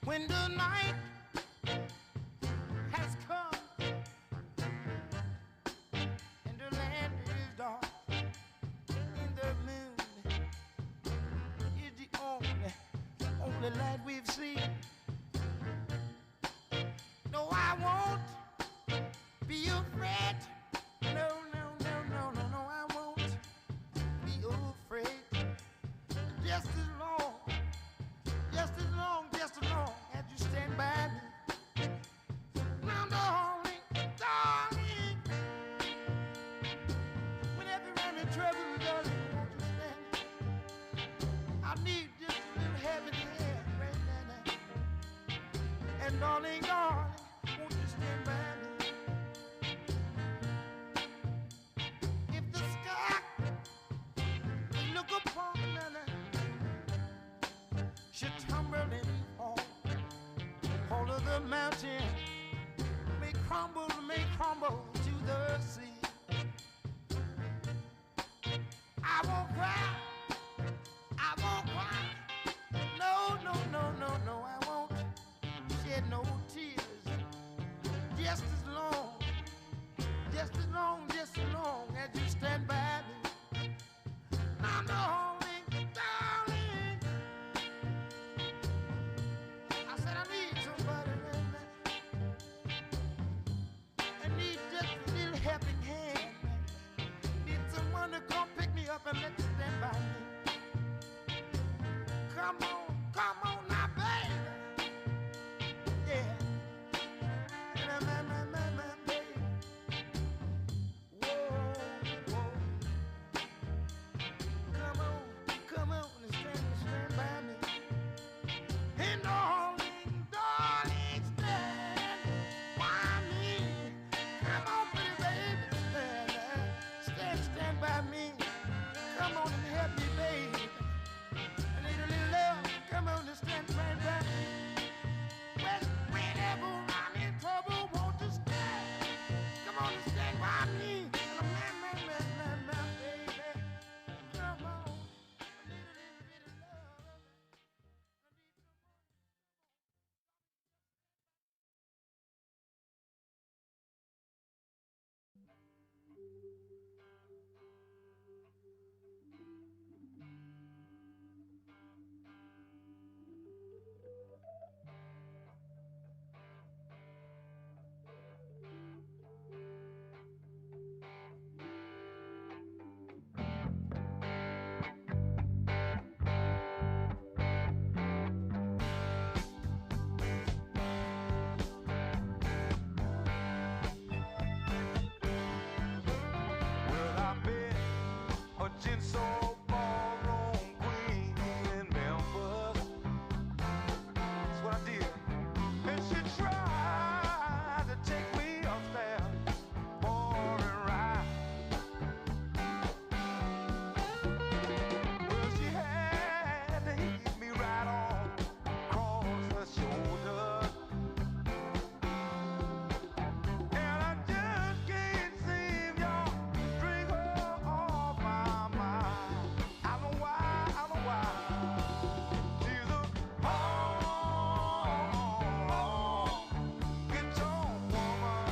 when the night has come and the land is dark and the moon is the only light we've seen. No, I won't be afraid. No, no, no, no, no, no, I won't be afraid. Just as long, just as long, just as long as you stand by me. Now, darling, darling, whenever you're in trouble, darling, won't you stand? I need just a little heaven hand right now. And darling, darling, won't you stand by me? If the sky look upon me should tumble and fall of the mountain may crumble to the sea. I won't cry, I won't cry. No, no, no, no, no, I won't shed no tears. Just as long, just as long, just as long as you stand by me. Now, darling, darling, I said I need somebody right now. I need just a little helping hand. Need someone to come pick me up and let me stand by me. Come on now, baby. Yeah. My baby. Whoa, whoa. Come on and stand by me. And darling, darling, stand by me. Come on, pretty baby, stand by me. Come on and help me, baby. I need a little love. Come on and stand right by me. Whenever I'm in trouble, won't you stand? Come on and stand by me. My baby. Come on. I need a little bit of love. I need someone. Well, I've been a gin-so ballroom queen in Memphis. That's what I did. And she tried to take me upstairs for a ride. Well, she had to hit me right on across the shoulder. And I just can't seem to drink her off my mind. I don't know why, I don't know why. She's a honky-tonk woman.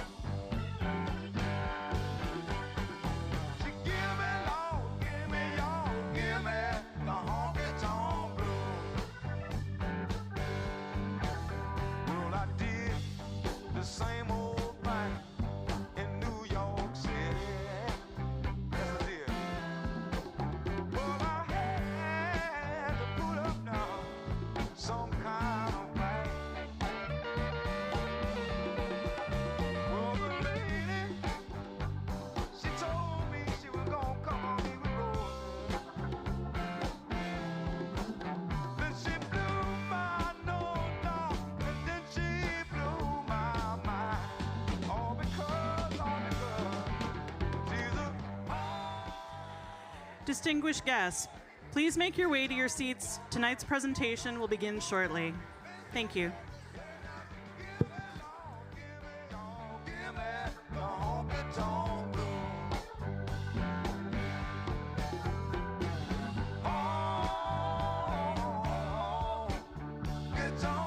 She give me long, give me y'all, give me the honky-tonk blues. Well, I did the same old thing in New York City. Yes, I did. Well, I had to put up now some kind of fight. Well, the lady, she told me she was gonna come on me with roses. Then she blew my nose off, and then she blew my mind. All because she's a Distinguished guests, please make your way to your seats. Tonight's presentation will begin shortly. Thank you. give me the honky-tonk blues. Oh, it's on.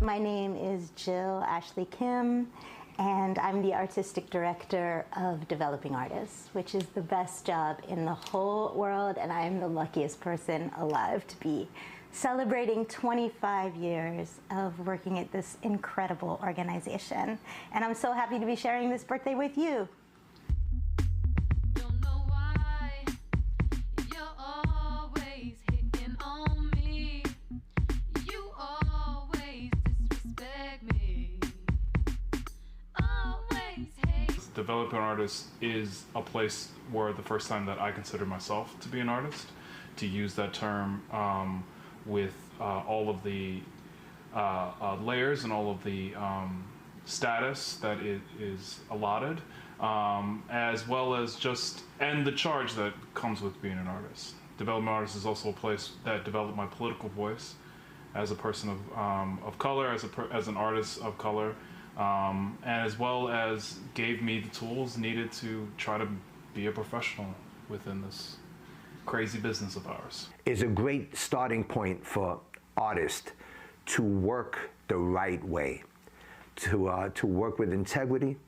My name is Jill Ashley Kim, and I'm the artistic director of Developing Artists, which is the best job in the whole world, and I am the luckiest person alive to be celebrating 25 years of working at this incredible organization. And I'm so happy to be sharing this birthday with you. Developing Artists is a place where the first time that I considered myself to be an artist, to use that term with all of the layers and all of the status that it is allotted, as well as and the charge that comes with being an artist. Developing Artists is also a place that developed my political voice as a person of color, as an artist of color, and as well as gave me the tools needed to try to be a professional within this crazy business of ours. It's a great starting point for artists to work the right way, to work with integrity,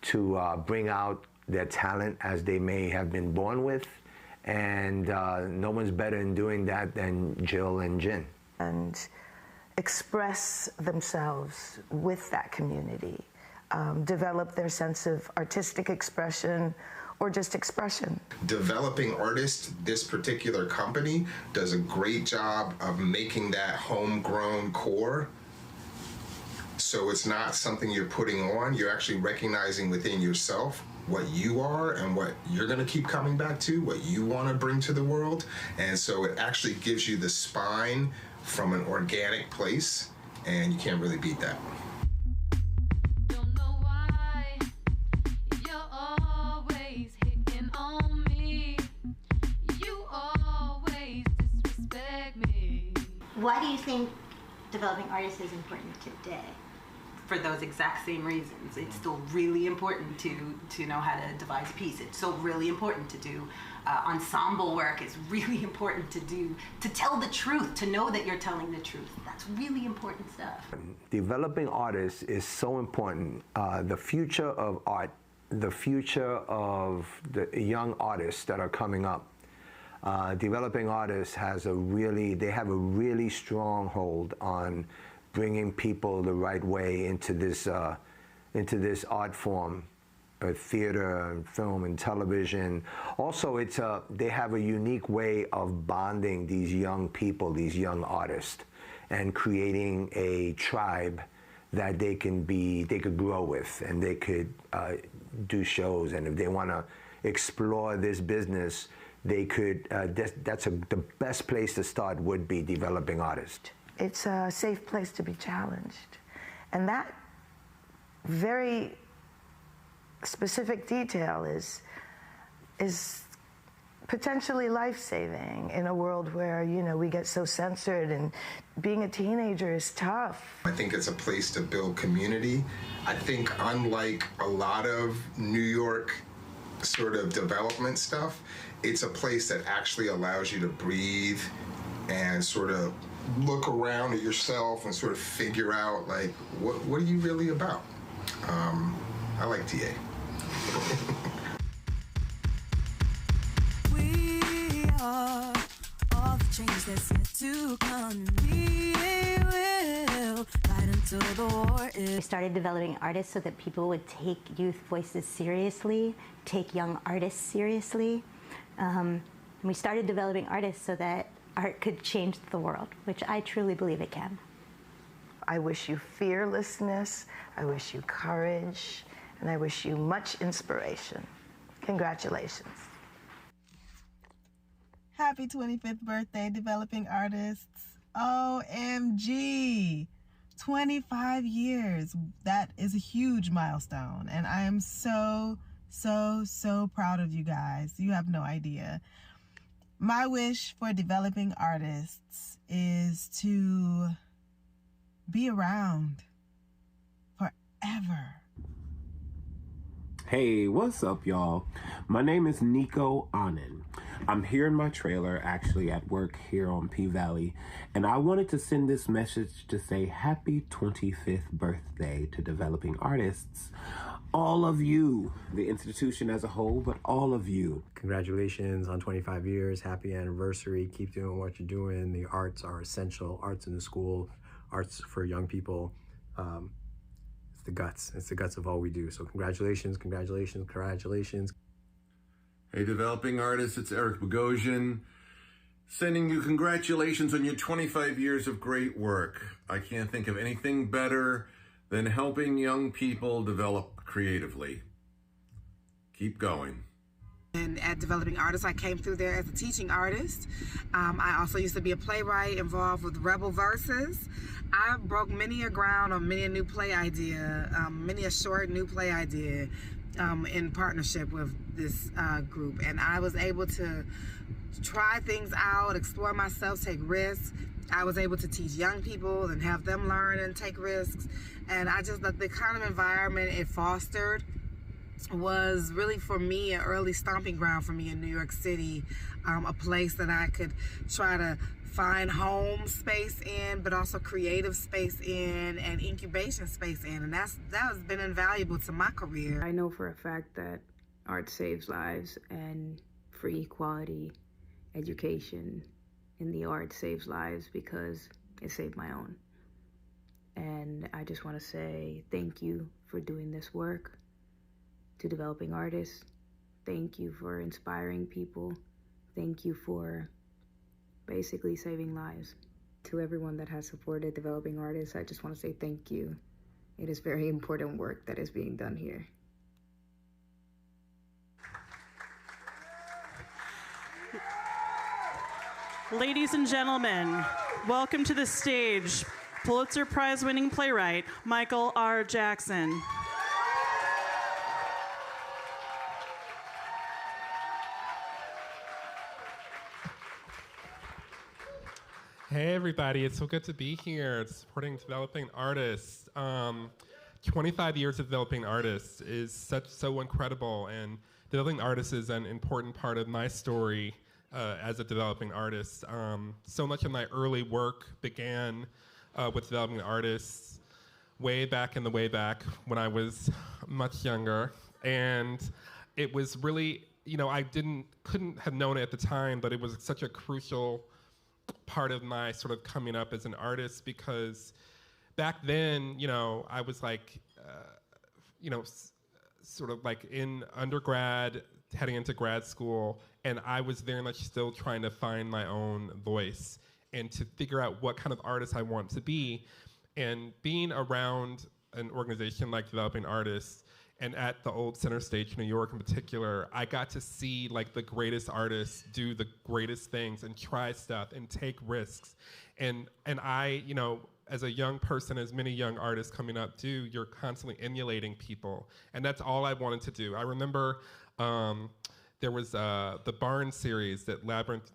to bring out their talent as they may have been born with, and no one's better in doing that than Jill and Jen. And express themselves with that community, develop their sense of artistic expression or just expression. Developing Artists, this particular company, does a great job of making that homegrown core. So it's not something you're putting on, you're actually recognizing within yourself what you are and what you're gonna keep coming back to, what you wanna bring to the world. And so it actually gives you the spine from an organic place, and you can't really beat that. Don't know why you're always hitting on me. You always disrespect me. Why do you think Developing Artists is important today? For those exact same reasons. It's still really important to know how to devise a piece. It's still really important to do ensemble work. It's really important to tell the truth, to know that you're telling the truth. That's really important stuff. Developing Artists is so important. The future of art, the future of the young artists that are coming up. Developing Artists have a really strong hold on bringing people the right way into this art form, theater and film and television. Also, they have a unique way of bonding these young people, these young artists, and creating a tribe that they could grow with, and they could do shows. And if they want to explore this business, they could. The best place to start would be Developing Artists. It's a safe place to be challenged. And that very specific detail is potentially life-saving in a world where, we get so censored, and being a teenager is tough. I think it's a place to build community. I think unlike a lot of New York sort of development stuff, it's a place that actually allows you to breathe and sort of look around at yourself and sort of figure out, like, what are you really about? I like TA. We are all the change that's yet to come. We will fight until the war is. We started Developing Artists so that people would take youth voices seriously, take young artists seriously. We started Developing Artists so that art could change the world, which I truly believe it can. I wish you fearlessness, I wish you courage, and I wish you much inspiration. Congratulations. Happy 25th birthday, Developing Artists. OMG. 25 years. That is a huge milestone. And I am so proud of you guys. You have no idea. My wish for Developing Artists is to be around forever. Hey, what's up, y'all? My name is Nico Anand. I'm here in my trailer, actually at work here on P-Valley, and I wanted to send this message to say happy 25th birthday to developing artists. All of you, the institution as a whole, but all of you. Congratulations on 25 years, happy anniversary, keep doing what you're doing. The arts are essential, arts in the school, arts for young people. It's the guts of all we do. So congratulations, congratulations, congratulations. Hey, developing artists, it's Eric Bogosian, sending you congratulations on your 25 years of great work. I can't think of anything better than helping young people develop creatively. Keep going. And at Developing Artists, I came through there as a teaching artist. I also used to be a playwright involved with Rebel Verses. I broke many a ground on many a new play idea, many a short new play idea in partnership with this group. And I was able to try things out, explore myself, take risks. I was able to teach young people and have them learn and take risks. And I just, the kind of environment it fostered was really, for me, an early stomping ground for me in New York City, a place that I could try to find home space in, but also creative space in and incubation space in, and that has been invaluable to my career. I know for a fact that art saves lives, and free quality education in the art saves lives because it saved my own. And I just want to say thank you for doing this work. To developing artists, thank you for inspiring people. Thank you for basically saving lives. To everyone that has supported developing artists, I just want to say thank you. It is very important work that is being done here. Ladies and gentlemen, welcome to the stage, Pulitzer Prize-winning playwright, Michael R. Jackson. Hey everybody, it's so good to be here supporting developing artists. 25 years of developing artists is so incredible, and developing artists is an important part of my story as a developing artist. So much of my early work began with developing artists way back when I was much younger, and it was really, I couldn't have known it at the time, but it was such a crucial part of my sort of coming up as an artist, because back then, I was like, sort of like in undergrad, heading into grad school, and I was very much still trying to find my own voice and to figure out what kind of artist I want to be. And being around an organization like Developing Artists, and at the old Center Stage, New York in particular, I got to see like the greatest artists do the greatest things and try stuff and take risks. And I, as a young person, as many young artists coming up do, you're constantly emulating people. And that's all I wanted to do. I remember there was the Barn series that Labyrinth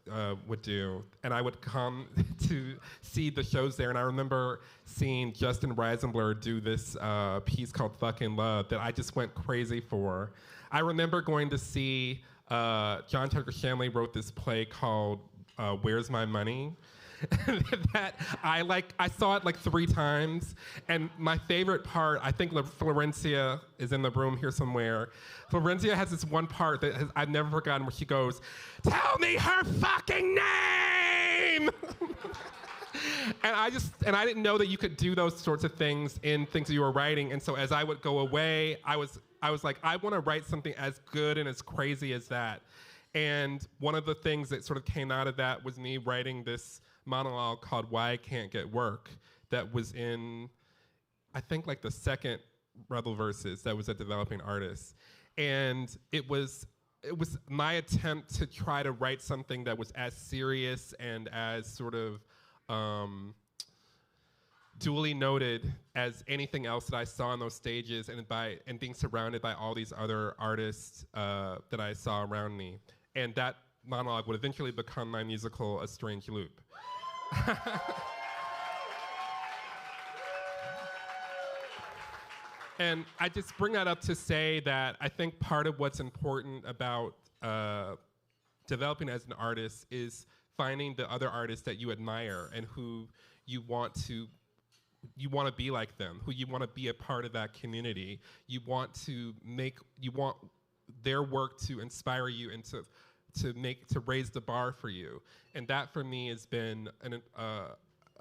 would do, and I would come to see the shows there, and I remember seeing Justin Reisenbler do this piece called Fucking Love that I just went crazy for. I remember going to see, John Tucker Shanley wrote this play called Where's My Money? that I saw it like 3 times, and my favorite part, I think Florencia is in the room here somewhere. Florencia has this one part that I've never forgotten, where she goes, "Tell me her fucking name!" And I didn't know that you could do those sorts of things in things that you were writing, and so as I would go away, I was like, I want to write something as good and as crazy as that. And one of the things that sort of came out of that was me writing this monologue called Why I Can't Get Work, that was in, I think, like the second Rebel Verses that was at Developing Artists. And it was my attempt to try to write something that was as serious and as sort of duly noted as anything else that I saw on those stages, and being surrounded by all these other artists that I saw around me. And that monologue would eventually become my musical, A Strange Loop. And I just bring that up to say that I think part of what's important about developing as an artist is finding the other artists that you admire and who you want to be like them, who you want to be a part of that community. You want their work to inspire you and to raise the bar for you. And that for me has been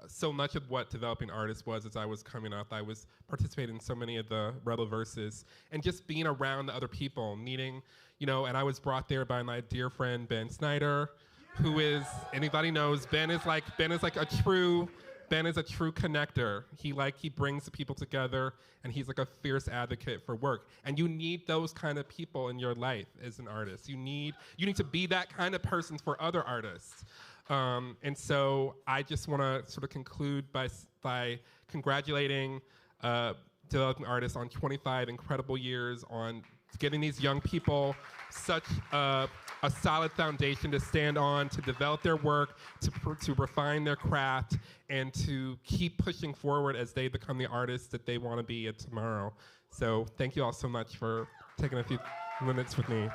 so much of what developing artists was as I was coming up. I was participating in so many of the Rebel Verses and just being around the other people, meeting, and I was brought there by my dear friend Ben Snyder, who is, anybody knows, Ben is a true connector. He brings the people together, and he's like a fierce advocate for work. And you need those kind of people in your life as an artist. You need to be that kind of person for other artists. And so I just want to sort of conclude by congratulating developing artists on 25 incredible years, on giving these young people such a solid foundation to stand on, to develop their work, to refine their craft, and to keep pushing forward as they become the artists that they want to be tomorrow. So thank you all so much for taking a few minutes with me.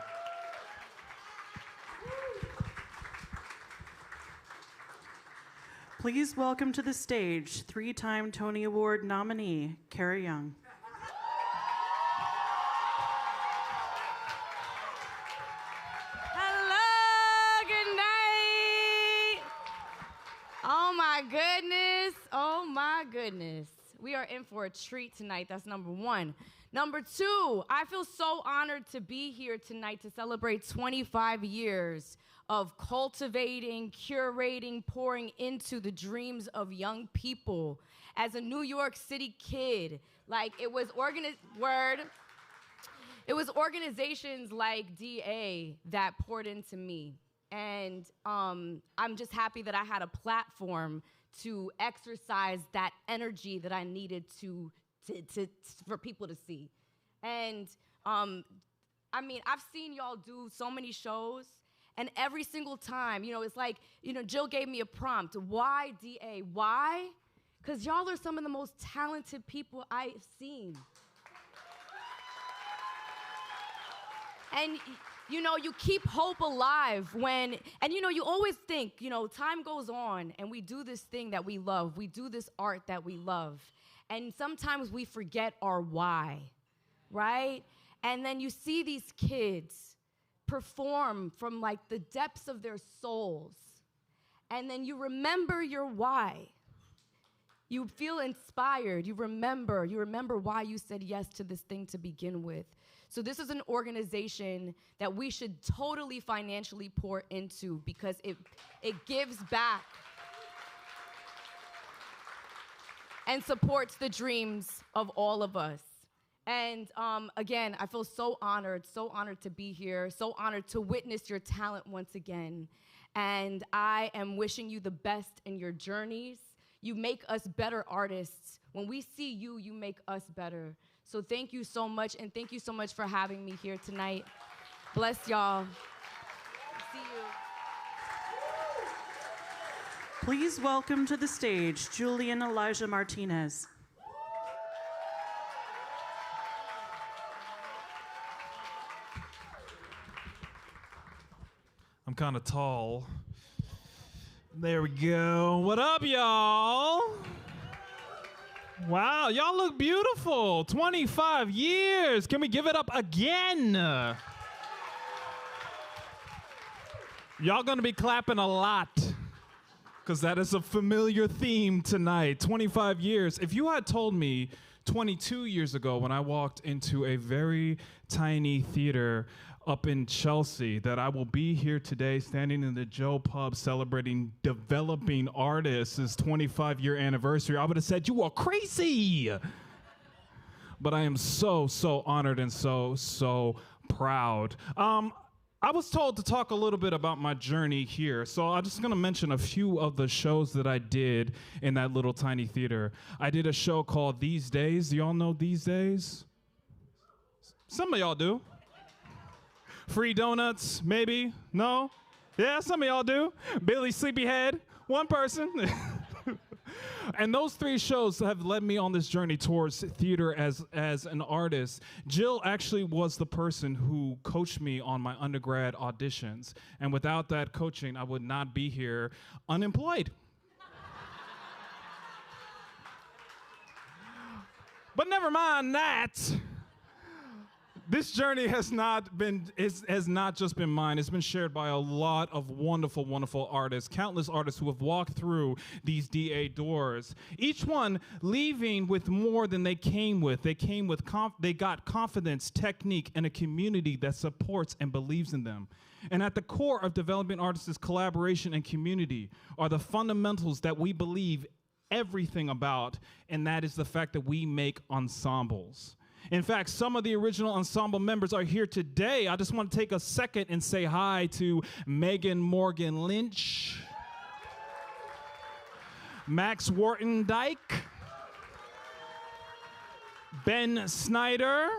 Please welcome to the stage 3-time Tony Award nominee, Kara Young. Hello, good night. Oh my goodness. We are in for a treat tonight. That's number one. Number two, I feel so honored to be here tonight to celebrate 25 years of cultivating, curating, pouring into the dreams of young people. As a New York City kid, it was organizations like DA that poured into me. And I'm just happy that I had a platform to exercise that energy that I needed for people to see. And I've seen y'all do so many shows, and every single time, it's like, Jill gave me a prompt. Why DA? Why? Because y'all are some of the most talented people I've seen. And you keep hope alive you always think, time goes on and we do this thing that we love. We do this art that we love. And sometimes we forget our why, right? And then you see these kids perform from the depths of their souls. And then you remember your why. You feel inspired. You remember why you said yes to this thing to begin with. So this is an organization that we should totally financially pour into because it gives back and supports the dreams of all of us. And again, I feel so honored to be here, so honored to witness your talent once again. And I am wishing you the best in your journeys. You make us better artists. When we see you, you make us better. So thank you so much, and thank you so much for having me here tonight. Bless y'all. See you. Please welcome to the stage Julian Elijah Martinez. I'm kind of tall. There we go. What up, y'all? Wow, y'all look beautiful. 25 years. Can we give it up again? Y'all gonna be clapping a lot because that is a familiar theme tonight. 25 years. If you had told me 22 years ago when I walked into a very tiny theater up in Chelsea that I will be here today standing in the Joe Pub celebrating Developing Artists' 25-year anniversary, I would have said you are crazy. But I am so honored and so proud. I was told to talk a little bit about my journey here, so I'm just gonna mention a few of the shows that I did in that little tiny theater. I did a show called These Days. Do y'all know These Days? Some of y'all do. Free donuts, maybe? No? Yeah, some of y'all do. Billy Sleepyhead, one person. And those 3 shows have led me on this journey towards theater as an artist. Jill actually was the person who coached me on my undergrad auditions. And without that coaching, I would not be here unemployed. But never mind that. This journey has not just been mine. It's been shared by a lot of wonderful, wonderful artists, countless artists who have walked through these DA doors. Each one leaving with more than they came with. They got confidence, technique, and a community that supports and believes in them. And at the core of developing artists' collaboration and community are the fundamentals that we believe everything about, and that is the fact that we make ensembles. In fact, some of the original ensemble members are here today. I just want to take a second and say hi to Megan Morgan Lynch, Max Wharton Dyke, Ben Snyder,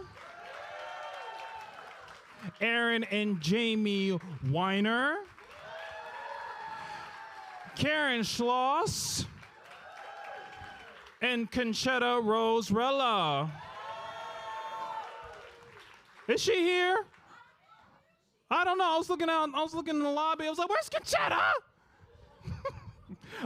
Aaron and Jamie Weiner, Karen Schloss, and Conchetta Rose Rella. Is she here? I don't know. I was looking in the lobby. I was like, where's Conchetta?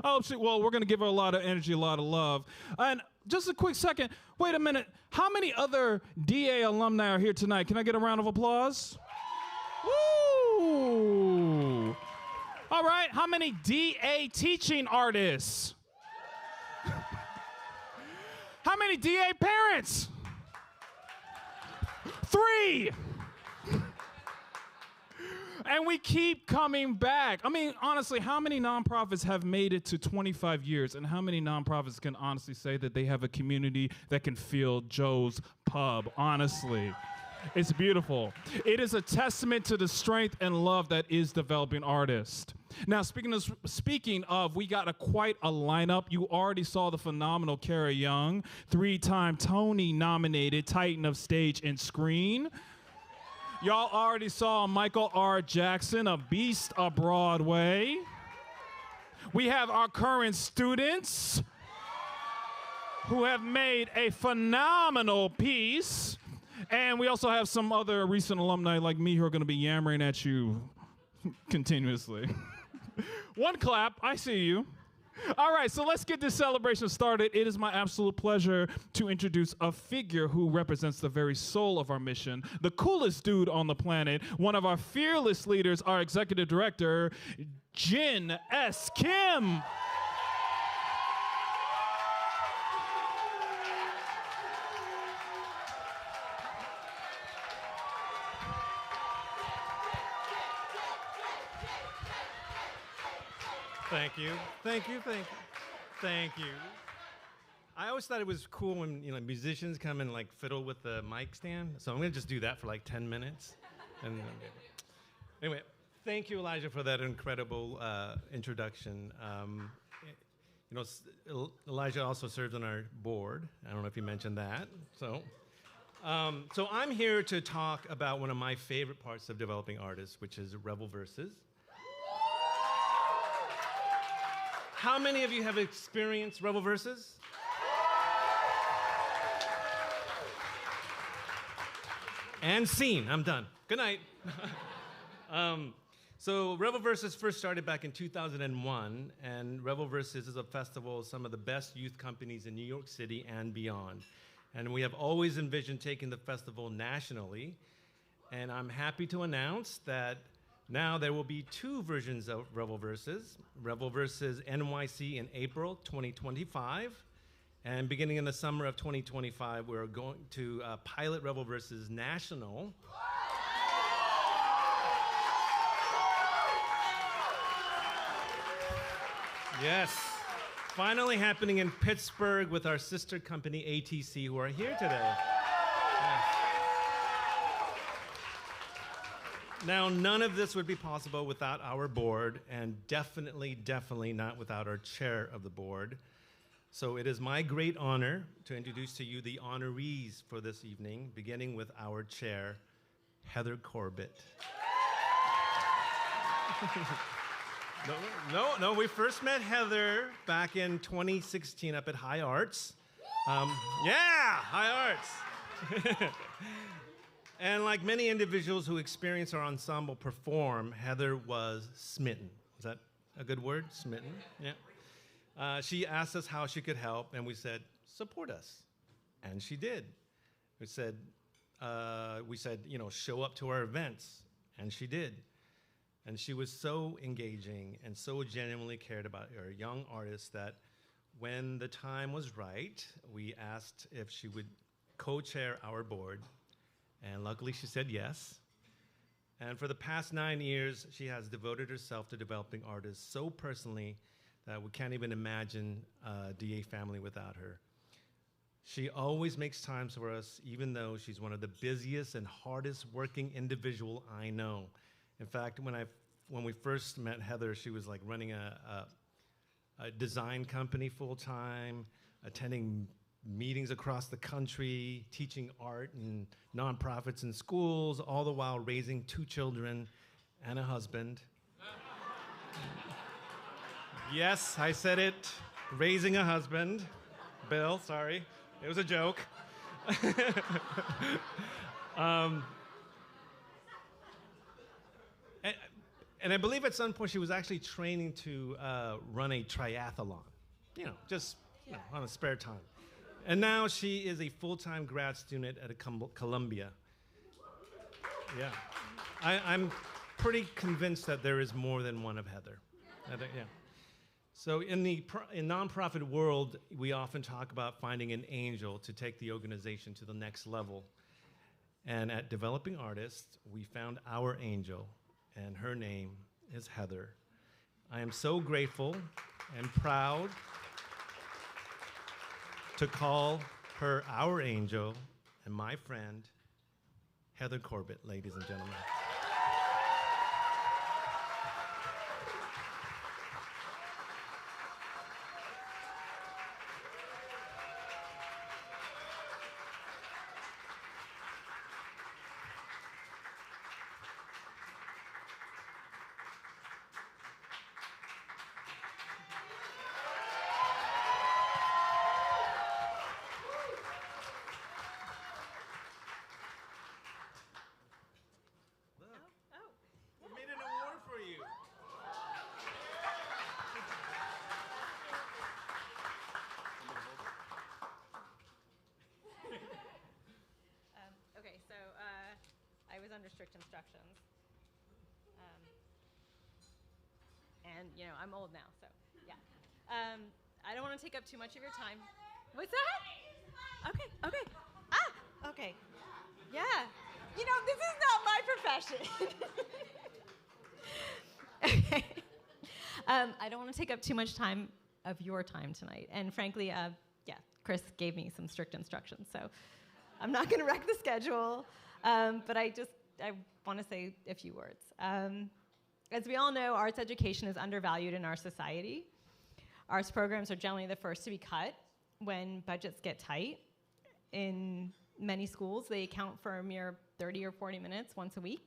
Oh, well, we're going to give her a lot of energy, a lot of love. And just a quick second. Wait a minute. How many other DA alumni are here tonight? Can I get a round of applause? Woo! All right. How many DA teaching artists? How many DA parents? 3. And we keep coming back. I mean, honestly, how many nonprofits have made it to 25 years? And how many nonprofits can honestly say that they have a community that can fill Joe's Pub? Honestly, it's beautiful. It is a testament to the strength and love that is developing artists. Now, speaking of, we got quite a lineup. You already saw the phenomenal Kara Young, 3-time Tony-nominated Titan of Stage and Screen. Y'all already saw Michael R. Jackson, a beast of Broadway. We have our current students who have made a phenomenal piece. And we also have some other recent alumni like me who are going to be yammering at you continuously. One clap, I see you. All right, so let's get this celebration started. It is my absolute pleasure to introduce a figure who represents the very soul of our mission, the coolest dude on the planet, one of our fearless leaders, our executive director, Jin S. Kim. Thank you. Thank you. Thank you. Thank you. I always thought it was cool when musicians come and like fiddle with the mic stand. So I'm gonna just do that for like 10 minutes. And anyway, thank you, Elijah, for that incredible introduction. Elijah also serves on our board. I don't know if you mentioned that. So I'm here to talk about one of my favorite parts of developing artists, which is Rebel Verses. How many of you have experienced Rebel Verses? And seen. I'm done. Good night. So Rebel Verses first started back in 2001, and Rebel Verses is a festival of some of the best youth companies in New York City and beyond. And we have always envisioned taking the festival nationally, and I'm happy to announce that now there will be 2 versions of Rebel Verses NYC in April 2025, and beginning in the summer of 2025, we're going to pilot Rebel Verses National. Yes, finally happening in Pittsburgh with our sister company ATC, who are here today. Yes. Now, none of this would be possible without our board, and definitely not without our chair of the board. So it is my great honor to introduce to you the honorees for this evening, beginning with our chair, Heather Corbett. No, we first met Heather back in 2016 up at High Arts. High Arts. And like many individuals who experience our ensemble perform, Heather was smitten. Is that a good word? Smitten? Yeah. She asked us how she could help, and we said, support us. And she did. We said, show up to our events, and she did. And she was so engaging and so genuinely cared about our young artists that when the time was right, we asked if she would co-chair our board. And luckily she said yes. And for the past 9 years, she has devoted herself to developing artists so personally that we can't even imagine DA family without her. She always makes time for us, even though she's one of the busiest and hardest working individual I know. In fact, when we first met Heather, she was like running a design company full-time, attending meetings across the country, teaching art and nonprofits in schools, all the while raising 2 children and a husband. Yes, I said it, raising a husband. Bill, sorry, it was a joke. And I believe at some point she was actually training to run a triathlon, just on a spare time. And now she is a full-time grad student at Columbia. Yeah. I'm pretty convinced that there is more than one of Heather. I think, yeah. So in nonprofit world, we often talk about finding an angel to take the organization to the next level. And at Developing Artists, we found our angel, and her name is Heather. I am so grateful and proud to call her our angel and my friend, Heather Corbett, ladies and gentlemen. I was under strict instructions. And, I'm old now, so, yeah. I don't want to take up too much of your time. What's that? Okay. Okay. Yeah. This is not my profession. Okay. I don't want to take up too much time of your time tonight. And frankly, Chris gave me some strict instructions, so I'm not going to wreck the schedule. But I want to say a few words. As we all know, arts education is undervalued in our society. Arts programs are generally the first to be cut when budgets get tight. In many schools, they account for a mere 30 or 40 minutes once a week.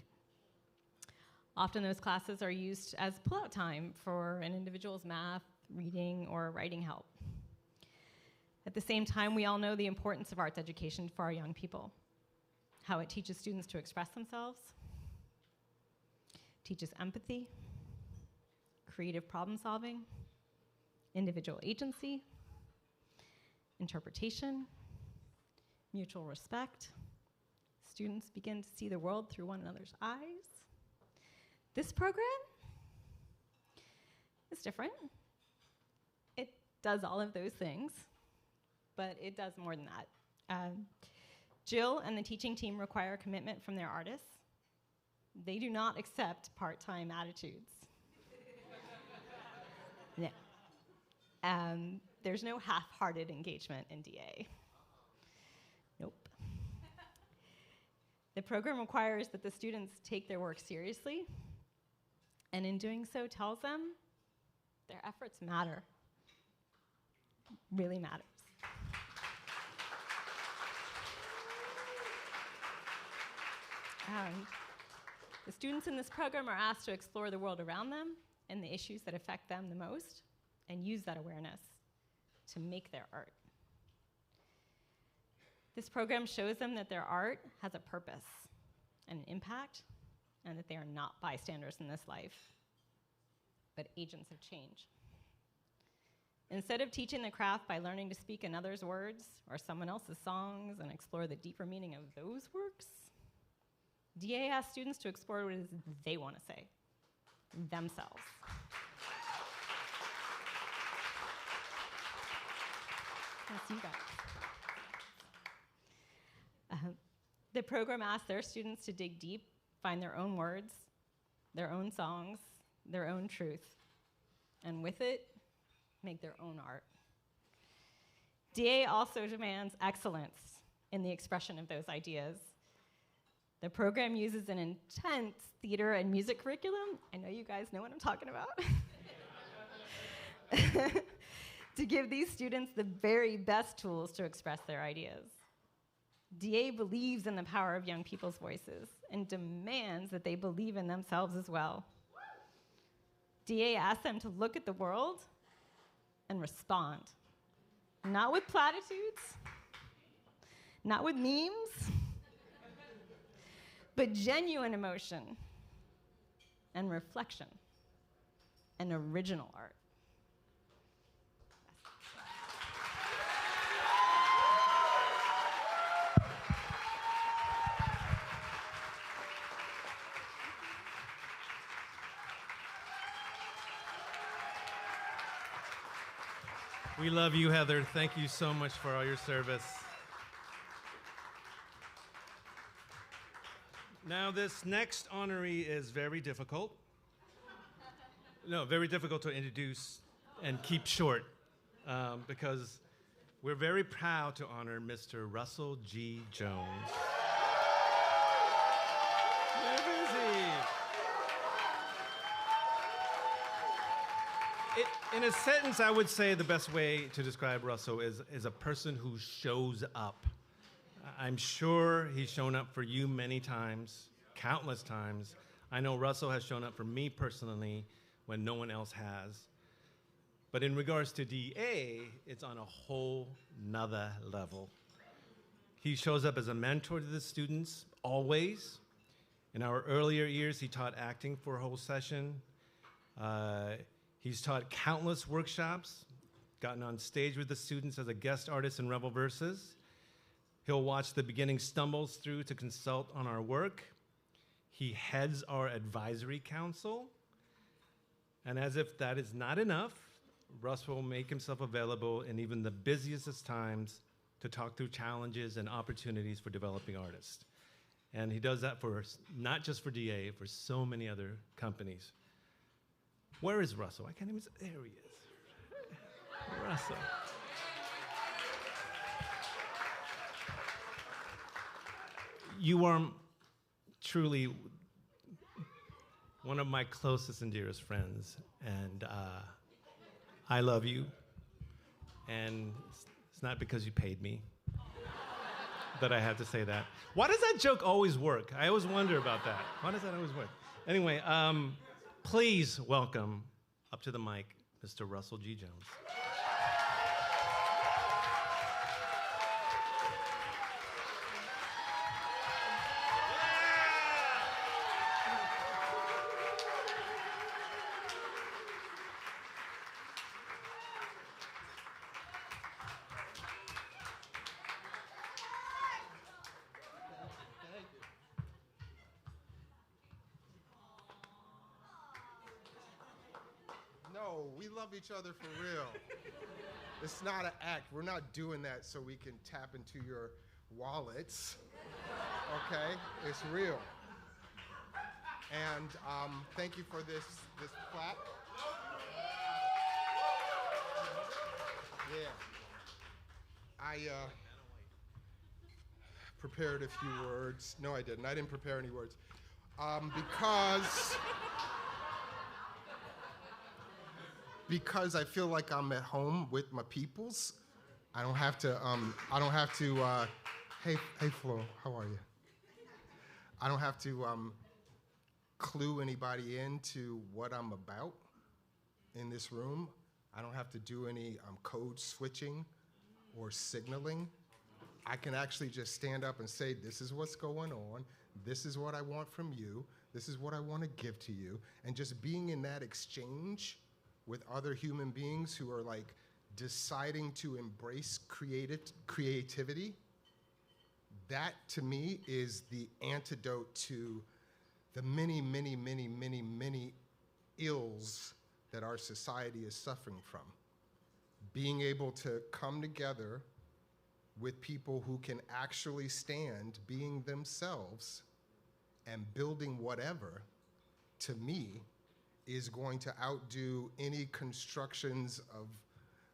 Often those classes are used as pull-out time for an individual's math, reading, or writing help. At the same time, we all know the importance of arts education for our young people. How it teaches students to express themselves, teaches empathy, creative problem solving, individual agency, interpretation, mutual respect. Students begin to see the world through one another's eyes. This program is different. It does all of those things, but it does more than that. Jill and the teaching team require commitment from their artists. They do not accept part-time attitudes. No. There's no half-hearted engagement in DA. Nope. The program requires that the students take their work seriously, and in doing so tells them their efforts matter. Really matters. The students in this program are asked to explore the world around them in the issues that affect them the most and use that awareness to make their art. This program shows them that their art has a purpose and an impact, and that they are not bystanders in this life, but agents of change. Instead of teaching the craft by learning to speak in others' words or someone else's songs and explore the deeper meaning of those works, DA asks students to explore what it is they want to say, themselves. That's you guys. The program asks their students to dig deep, find their own words, their own songs, their own truth, and with it, make their own art. DA also demands excellence in the expression of those ideas. The program uses an intense theater and music curriculum. I know you guys know what I'm talking about. To give these students the very best tools to express their ideas. DA believes in the power of young people's voices and demands that they believe in themselves as well. DA asks them to look at the world and respond. Not with platitudes, not with memes, but genuine emotion and reflection and original art. We love you, Heather. Thank you so much for all your service. Now, this next honoree is very difficult. No, very difficult to introduce and keep short because we're very proud to honor Mr. Russell G. Jones. Where is he? In a sentence, I would say the best way to describe Russell is a person who shows up. I'm sure he's shown up for you many times, countless times. I know Russell has shown up for me personally when no one else has. But in regards to DA, it's on a whole nother level. He shows up as a mentor to the students, always. In our earlier years, he taught acting for a whole session. He's taught countless workshops, gotten on stage with the students as a guest artist in Rebel Verses. He'll watch the beginning stumbles through to consult on our work. He heads our advisory council. And as if that is not enough, Russ will make himself available in even the busiest times to talk through challenges and opportunities for developing artists. And he does that for not just for DA, for so many other companies. Where is Russell? I can't even, there he is. Russell. You are truly one of my closest and dearest friends, and I love you. And it's not because you paid me that I have to say that. Why does that joke always work? I always wonder about that. Why does that always work? Anyway, please welcome up to the mic, Mr. Russell G. Jones. No, we love each other for real. It's not an act. We're not doing that so we can tap into your wallets. Okay? It's real. And thank you for this plaque. Yeah. I prepared a few words. No, I didn't. I didn't prepare any words. Because I feel like I'm at home with my peoples. I don't have to, hey Flo, how are you? I don't have to clue anybody into what I'm about. in this room. I don't have to do any code switching or signaling. I can actually just stand up and say, this is what's going on. This is what I want from you. This is what I want to give to you. And just being in that exchange with other human beings who are like deciding to embrace creativity, that to me is the antidote to the many, many, many, many, many ills that our society is suffering from. Being able to come together with people who can actually stand being themselves and building whatever, to me, is going to outdo any constructions of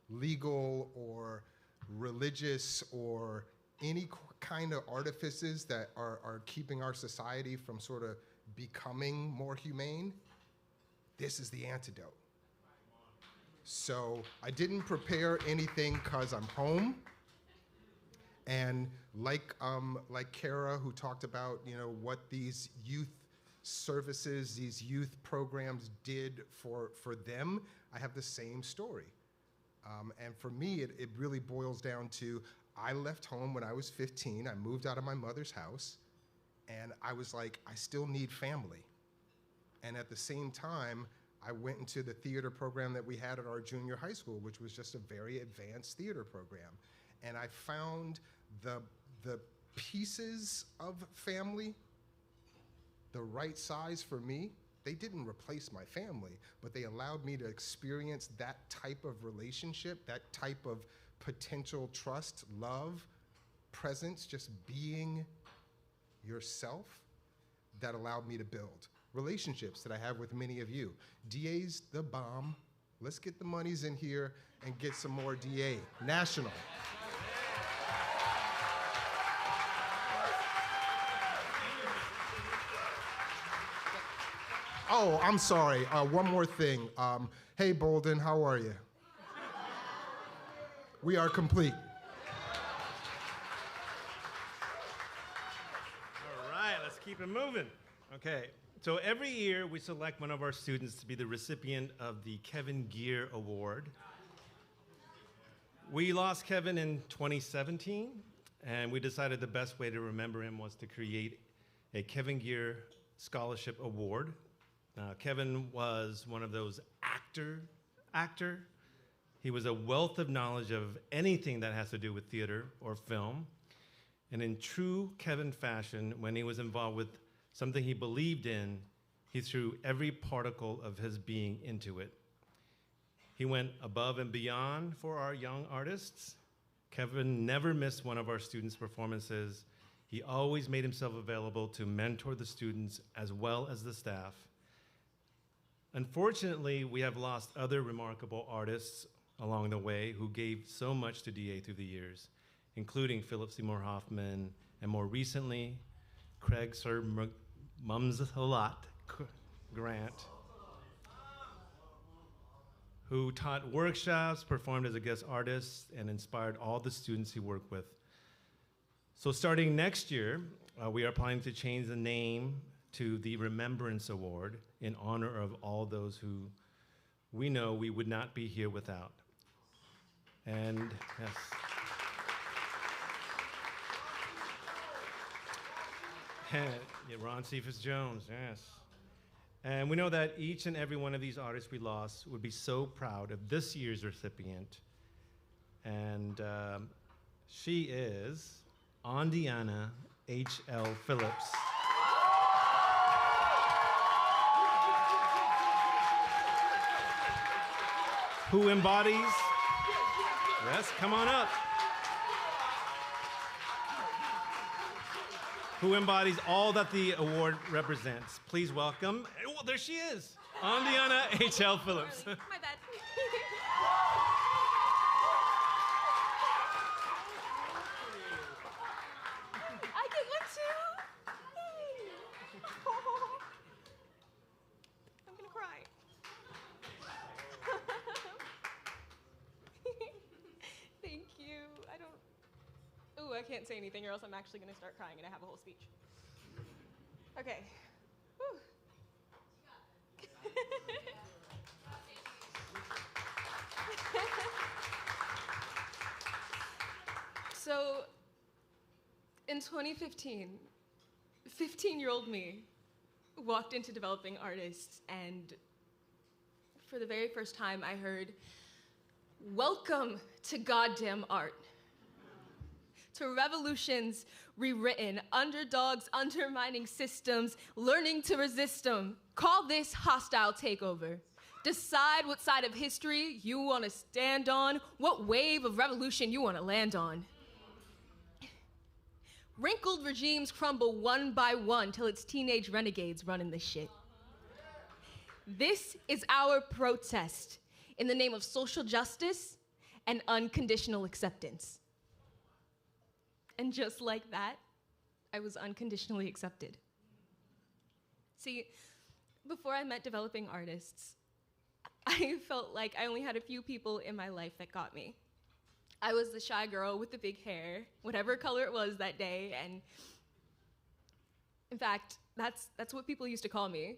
legal or religious or any kind of artifices that are keeping our society from sort of becoming more humane. This is the antidote. So I didn't prepare anything because I'm home. And like Kara, who talked about, you know, what these youth services, these youth programs did for them, I have the same story. And for me, it really boils down to, I left home when I was 15. I moved out of my mother's house, and I was like, I still need family. And at the same time, I went into the theater program that we had at our junior high school, which was just a very advanced theater program. And I found the pieces of family, the right size for me. They didn't replace my family, but they allowed me to experience that type of relationship, that type of potential trust, love, presence, just being yourself, that allowed me to build relationships that I have with many of you. DA's the bomb. Let's get the monies in here and get some more DA. National. Oh, I'm sorry. One more thing. Hey, Bolden, how are you? We are complete. All right, let's keep it moving. Okay, so every year we select one of our students to be the recipient of the Kevin Gear Award. We lost Kevin in 2017, and we decided the best way to remember him was to create a Kevin Gear Scholarship Award. Kevin was one of those actor. He was a wealth of knowledge of anything that has to do with theater or film. And in true Kevin fashion, when he was involved with something he believed in, he threw every particle of his being into it. He went above and beyond for our young artists. Kevin never missed one of our students' performances. He always made himself available to mentor the students as well as the staff. Unfortunately, we have lost other remarkable artists along the way who gave so much to DA through the years, including Philip Seymour Hoffman, and more recently, Craig Sir Mumsalot Grant, who taught workshops, performed as a guest artist, and inspired all the students he worked with. So starting next year, we are planning to change the name to the Remembrance Award in honor of all those who we know we would not be here without. And yes. Yeah, Ron Cephas Jones, yes. And we know that each and every one of these artists we lost would be so proud of this year's recipient. And she is Andiana H.L. Phillips. Who embodies, yes, come on up. Who embodies all that the award represents. Please welcome, well, there she is, Andiana H.L. Phillips. My bad. I get one too. I'm gonna cry. Thank you. I can't say anything or else I'm actually gonna start crying and I have a whole speech. Okay. Whew. So, in 2015, 15-year-old me walked into Developing Artists, and for the very first time I heard, "Welcome to goddamn art. To revolutions rewritten, underdogs undermining systems, learning to resist them. Call this hostile takeover. Decide what side of history you want to stand on, what wave of revolution you want to land on. Wrinkled regimes crumble one by one till it's teenage renegades running the shit. This is our protest in the name of social justice and unconditional acceptance." And just like that, I was unconditionally accepted. See, before I met Developing Artists, I felt like I only had a few people in my life that got me. I was the shy girl with the big hair, whatever color it was that day, and in fact, that's what people used to call me.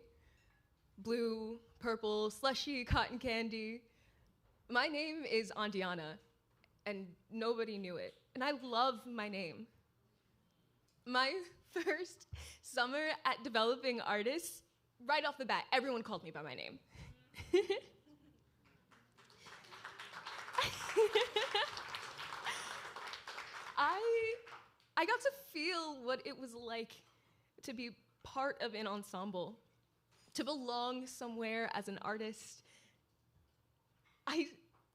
Blue, purple, slushy, cotton candy. My name is Andiana, and nobody knew it, and I love my name. My first summer at Developing Artists, right off the bat, everyone called me by my name. I got to feel what it was like to be part of an ensemble, to belong somewhere as an artist. I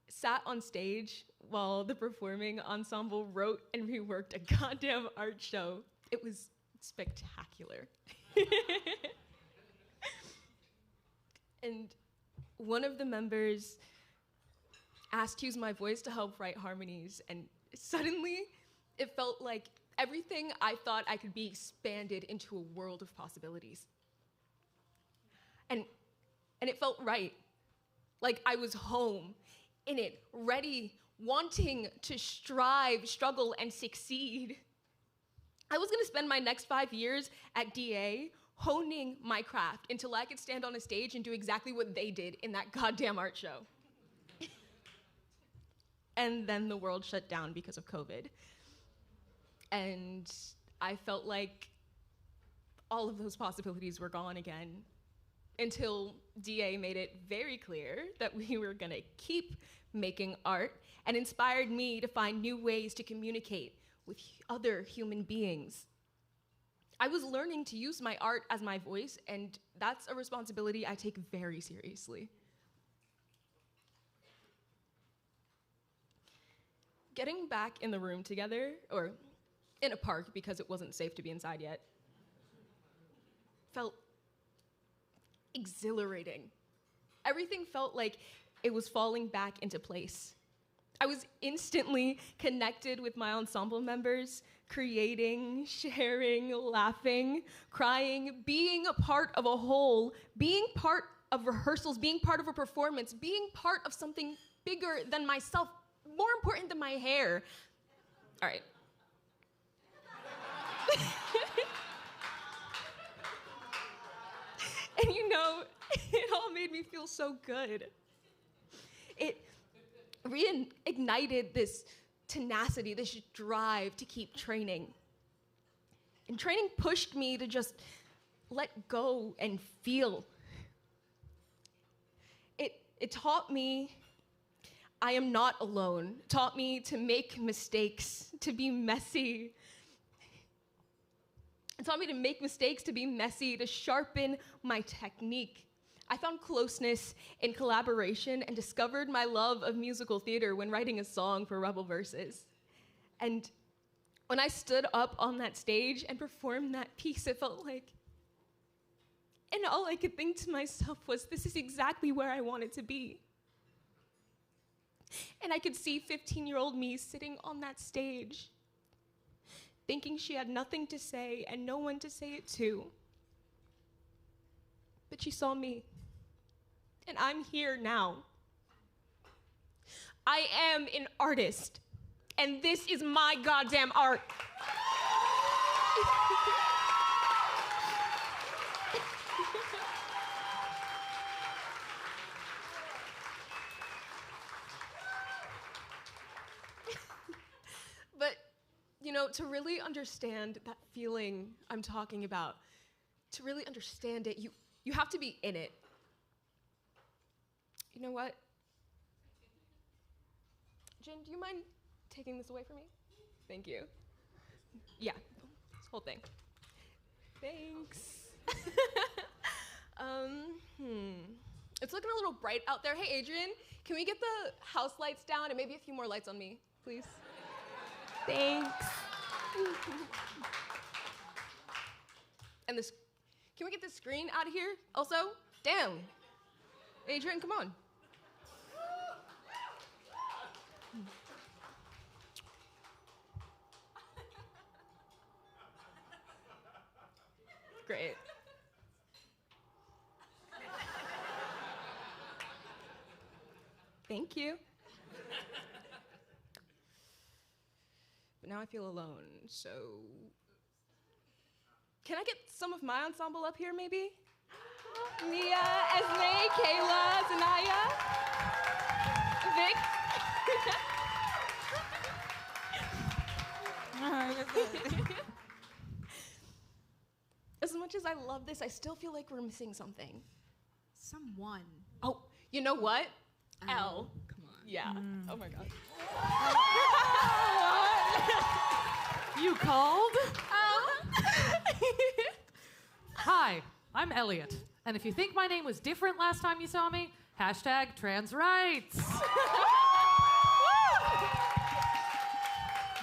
sat on stage while the performing ensemble wrote and reworked a goddamn art show. It was spectacular. And one of the members asked to use my voice to help write harmonies, and suddenly it felt like everything I thought I could be expanded into a world of possibilities. And it felt right. Like I was home, in it, ready, wanting to strive, struggle, and succeed. I was gonna spend my next 5 years at DA honing my craft until I could stand on a stage and do exactly what they did in that goddamn art show. And then the world shut down because of COVID. And I felt like all of those possibilities were gone again until DA made it very clear that we were gonna keep making art and inspired me to find new ways to communicate with other human beings. I was learning to use my art as my voice, and that's a responsibility I take very seriously. Getting back in the room together, or in a park because it wasn't safe to be inside yet, felt exhilarating. Everything felt like it was falling back into place. I was instantly connected with my ensemble members, creating, sharing, laughing, crying, being a part of a whole, being part of rehearsals, being part of a performance, being part of something bigger than myself, more important than my hair. All right. And you know, it all made me feel so good. It reignited this tenacity, this drive to keep training. And training pushed me to just let go and feel. It taught me I am not alone. It taught me to make mistakes, to be messy. It taught me to make mistakes, to be messy, to sharpen my technique. I found closeness in collaboration and discovered my love of musical theater when writing a song for Rebel Verses. And when I stood up on that stage and performed that piece, it felt like, and all I could think to myself was, this is exactly where I wanted to be. And I could see 15-year-old me sitting on that stage, thinking she had nothing to say and no one to say it to. But she saw me, and I'm here now. I am an artist, and this is my goddamn art. You know, to really understand that feeling I'm talking about, to really understand it, you have to be in it. You know what? Jen, do you mind taking this away from me? Thank you. Yeah, this whole thing. Thanks. It's looking a little bright out there. Hey, Adrian, can we get the house lights down and maybe a few more lights on me, please? Thanks. And this, can we get this screen out of here also? Damn. Adrian, come on. Great. Thank you. But now I feel alone, so... Can I get some of my ensemble up here, maybe? Mia, Esme, Kayla, Zanaya, Vic. As much as I love this, I still feel like we're missing something. Someone. Oh, you know what? L. Come on. Yeah. Oh my God. You called? Hi, I'm Elliot. And if you think my name was different last time you saw me, hashtag trans rights.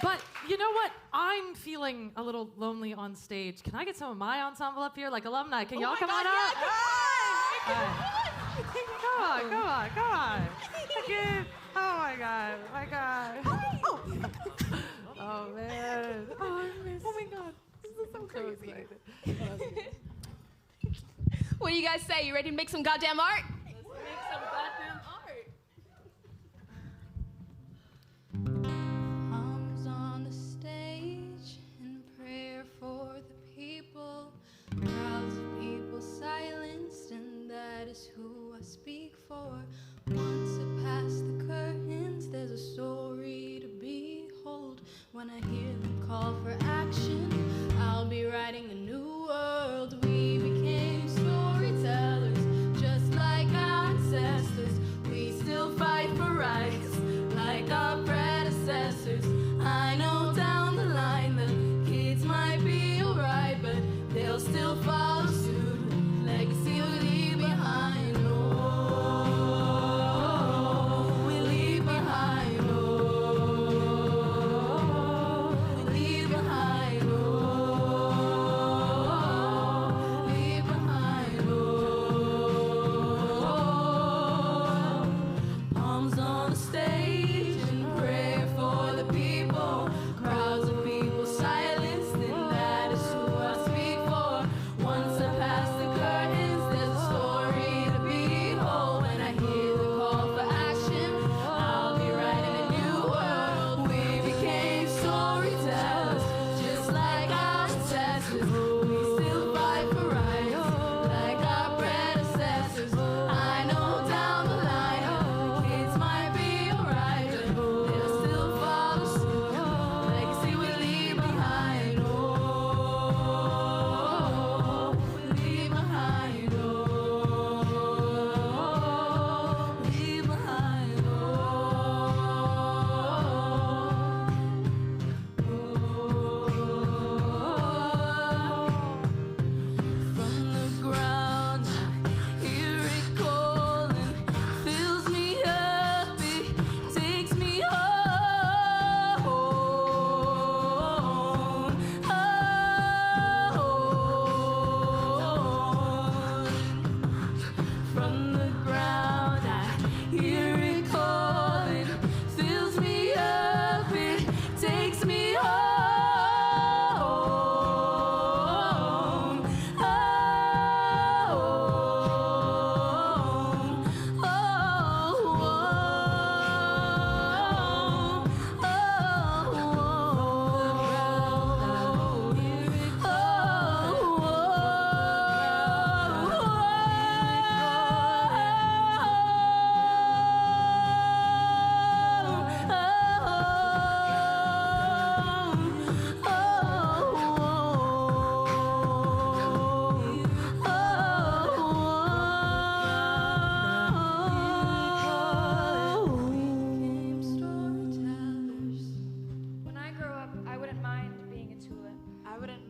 But you know what? I'm feeling a little lonely on stage. Can I get some of my ensemble up here, like alumni? Can y'all come on up? Come on. Okay. Oh my God. Oh man. Oh my God. This is so crazy. What do you guys say? You ready to make some goddamn art? Let's make some goddamn art. Arms on the stage in prayer for the people. Crowds of people silenced, and that is who I speak for. Once I pass the curtains, there's a story to behold. When I hear them call for action, I'll be writing a new world. We became storytellers, just like our ancestors. We still fight for rights, like our predecessors. I know down the line the kids might be alright, but they'll still follow suit. Legacy we leave behind. Oh, we leave behind. Oh, we leave behind. Oh.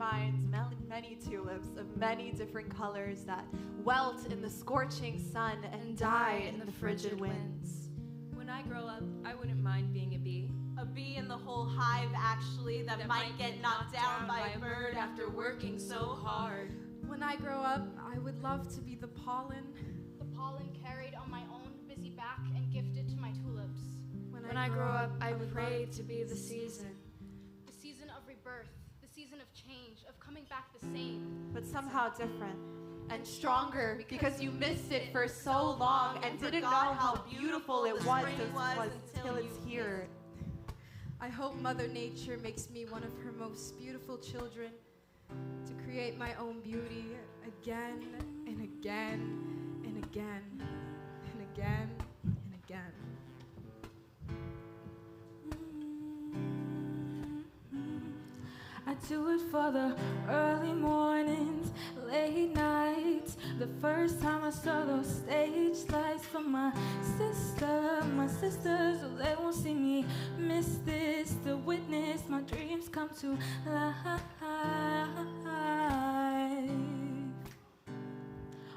finds many tulips of many different colors that welt in the scorching sun and die in the frigid winds. When I grow up, I wouldn't mind being a bee. A bee in the whole hive, actually, that might get knocked down by a bird after working so hard. When I grow up, I would love to be the pollen. The pollen carried on my own busy back and gifted to my tulips. When I grow up, I pray to be the season. The season of rebirth, the season of change, of coming back the same. But somehow different and stronger because you missed it for so long and didn't know how beautiful it was until it's here. I hope Mother Nature makes me one of her most beautiful children to create my own beauty again and again and again and again and again. I do it for the early mornings, late nights. The first time I saw those stage lights from my sisters, so they won't see me miss this. To witness my dreams come to life.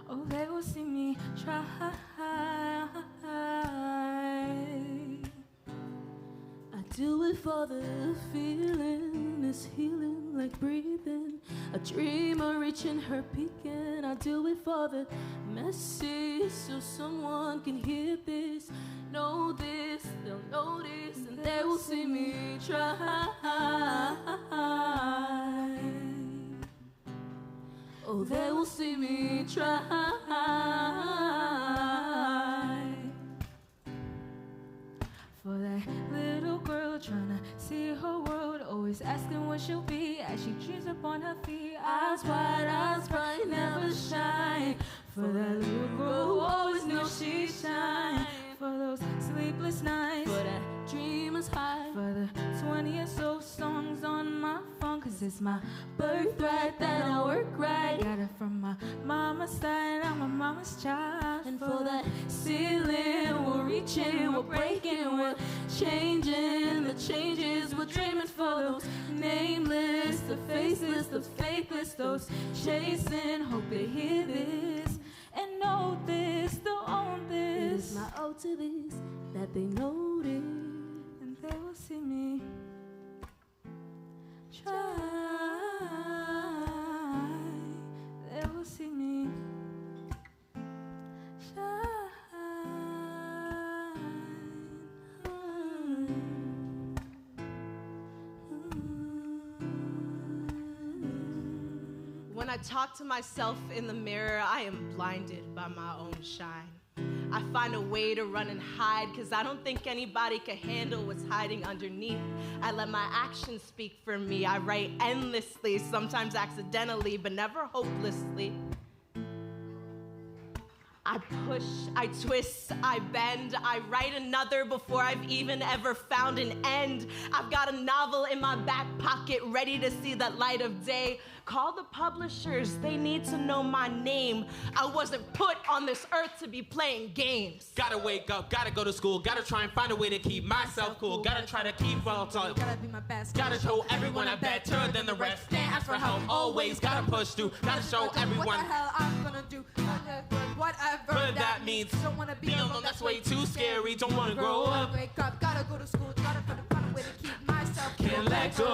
Oh, they will see me try. I do it for the feeling, it's healing like breathing. A dreamer reaching her peak, and I do it for the message so someone can hear this, know this, they'll notice, and they will see me try. Oh, they will see me try. For that little girl trying to see her world, always asking what she'll be as she dreams upon her feet. Eyes bright, never shine. For that little girl who always knows she shine. For those sleepless nights, for that dreamer's high. For the 20th old songs on my phone, 'cause it's my birthright that I work right. Got it from my mama's side, I'm my mama's child. And for that ceiling, we're reaching, we're breaking, we're changing. The changes, we're dreaming for those nameless, the faceless, the faithless, those chasing. Hope they hear this and know this, they'll own this. It is my ode to these, that they notice, and they will see me try. They will see me shine. When I talk to myself in the mirror, I am blinded by my own shine. I find a way to run and hide, 'cause I don't think anybody can handle what's hiding underneath. I let my actions speak for me. I write endlessly, sometimes accidentally, but never hopelessly. I push, I twist, I bend, I write another before I've even ever found an end. I've got a novel in my back pocket ready to see the light of day. Call the publishers, they need to know my name. I wasn't put on this earth to be playing games. Gotta wake up, gotta go to school, gotta try and find a way to keep myself cool. Gotta try to keep well taught. Gotta be my best. Gotta show everyone I'm better than the rest. Can't ask for help, always gotta push through. Gotta show everyone what the hell I'm gonna do. Whatever but that means. Don't wanna be alone, that's way too scary. Don't wanna grow up. Wake up, gotta go to school, gotta find a way to keep myself. Can't let go.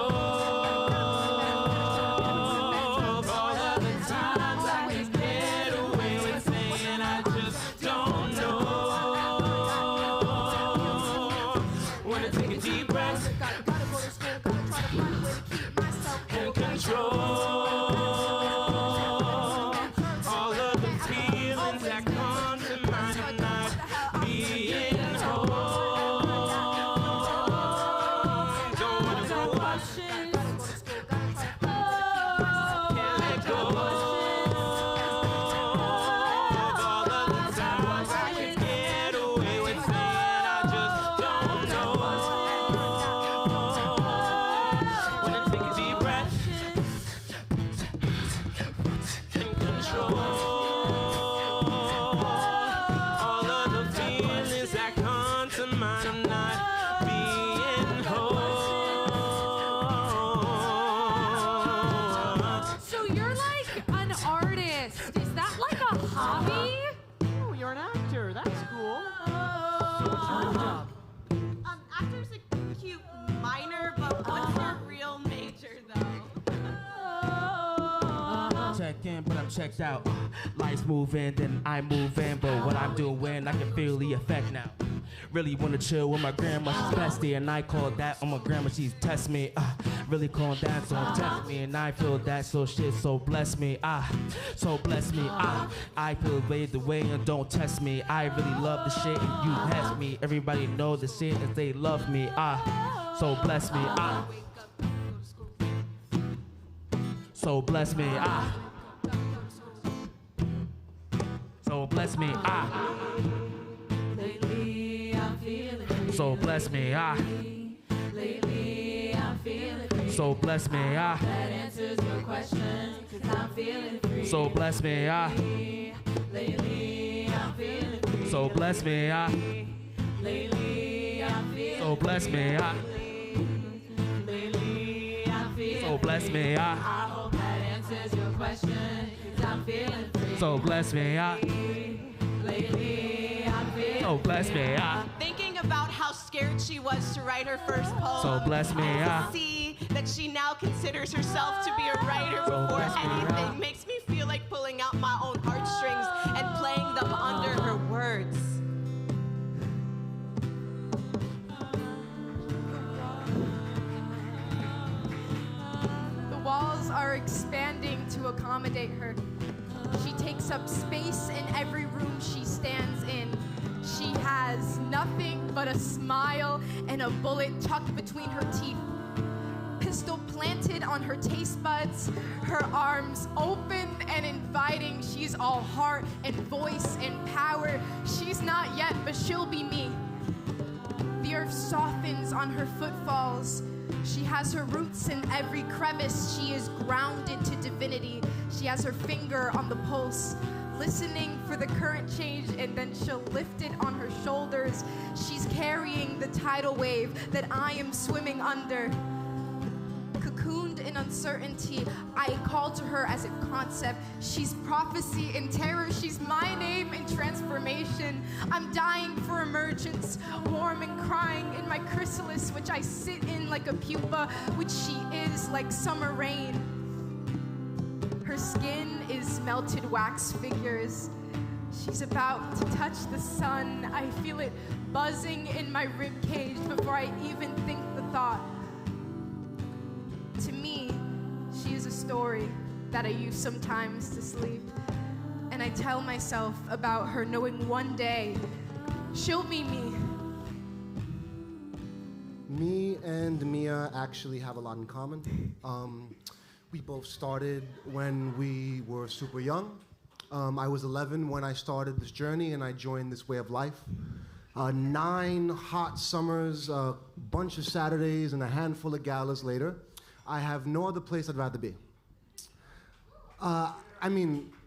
checked out. Life's moving, then I'm moving, but what I'm doing, I can feel the effect now. Really wanna chill with my grandma, she's bestie, and I call that on my grandma, she's test me. Really calling that, so test me, and I feel that, so shit, so bless me. So bless me. I feel the way, and don't test me. I really love the shit, and you test me. Everybody know the shit, and they love me. So bless me. So bless me. So bless me. Lately, I'm feeling free. So bless me. Lately, I'm feeling free. So bless me. That answers your question, 'cause I'm feeling free. So bless me. Lately, I'm feeling free. So bless me. Lately, I'm feeling So bless me. Lately, I'm feeling So bless me. I hope that answers your question, 'cause I'm feeling free. So bless me. Lately, I'm feeling So bless me. Thinking about how scared she was to write her first poem. So bless me. And to see that she now considers herself to be a writer So before bless me. anything makes me feel like pulling out my own heartstrings and playing them under her words. The walls are expanding to accommodate her. She takes up space in every room she stands in. She has nothing but a smile and a bullet tucked between her teeth. Pistol planted on her taste buds, her arms open and inviting. She's all heart and voice and power. She's not yet, but she'll be me. The earth softens on her footfalls. She has her roots in every crevice. She is grounded to divinity. She has her finger on the pulse, listening for the current change, and then she'll lift it on her shoulders. She's carrying the tidal wave that I am swimming under. Cocooned in uncertainty, I call to her as a concept. She's prophecy in terror. She's my name in transformation. I'm dying for emergence, warm and crying in my chrysalis, which I sit in like a pupa, which she is like summer rain. Her skin is melted wax figures. She's about to touch the sun. I feel it buzzing in my rib cage before I even think the thought. To me, she is a story that I use sometimes to sleep. And I tell myself about her, knowing one day she'll be me. Me and Mia actually have a lot in common. We both started when we were super young. I was 11 when I started this journey and I joined this way of life. 9 hot summers, a bunch of Saturdays, and a handful of galas later, I have no other place I'd rather be.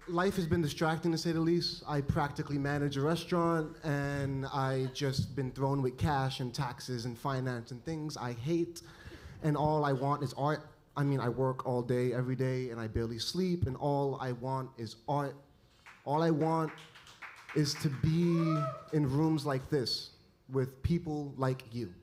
Life has been distracting to say the least. I practically manage a restaurant and I just been thrown with cash and taxes and finance and things I hate, and all I want is art. I work all day, every day, and I barely sleep, and all I want is art. All I want is to be in rooms like this with people like you.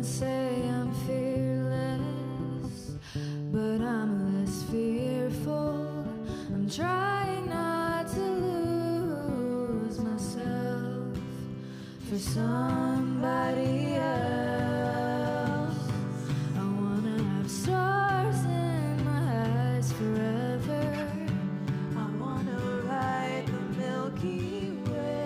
Say I'm fearless, but I'm less fearful. I'm trying not to lose myself for somebody else. I wanna have stars in my eyes forever. I wanna ride the Milky Way.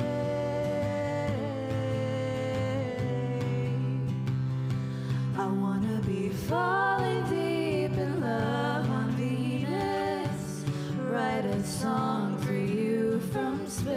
I wanna be falling deep in love on Venus. Write a song for you from space.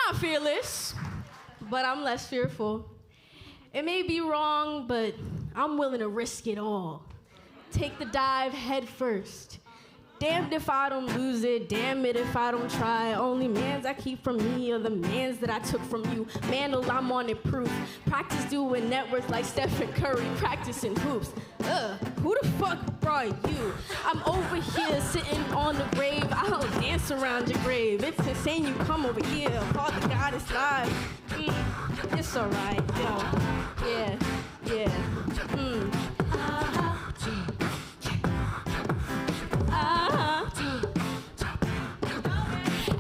not fearless, but I'm less fearful. It may be wrong, but I'm willing to risk it all. Take the dive head first. Damned if I don't lose it, damn it if I don't try. Only mans I keep from me are the mans that I took from you. Mandel, I'm on it proof. Practice doing networks like Stephen Curry, practicing hoops. Who the fuck brought you? I'm over here sitting on the grave. I'll dance around your grave. It's insane you come over here. Father God is live. It's alright, yo. Yeah.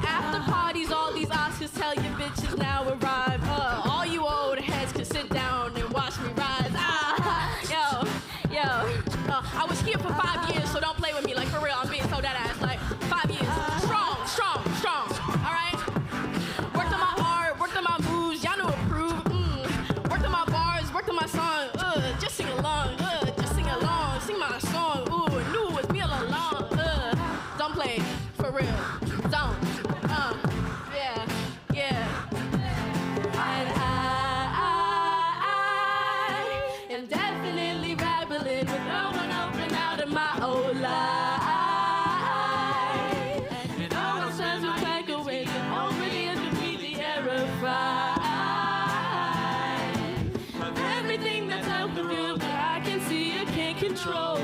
After parties, all these Oscars tell you bitches now arrive. All you old heads can sit down and watch me rise. I was here for 5 years, so don't play with me. Like, for real, I'm being so dead ass. Like, 5 years. Strong. All right? Worked on my art, worked on my moves. Y'all know approve. Worked on my bars, worked on my song. Just sing along. Sing my song. Knew it was me all along. Don't play, for real. Don't. Yeah. I am definitely rebelling with no one open out of my old life. And all the sense of back away, nobody has to be terrified of everything that's out of you, but I can see you can't control.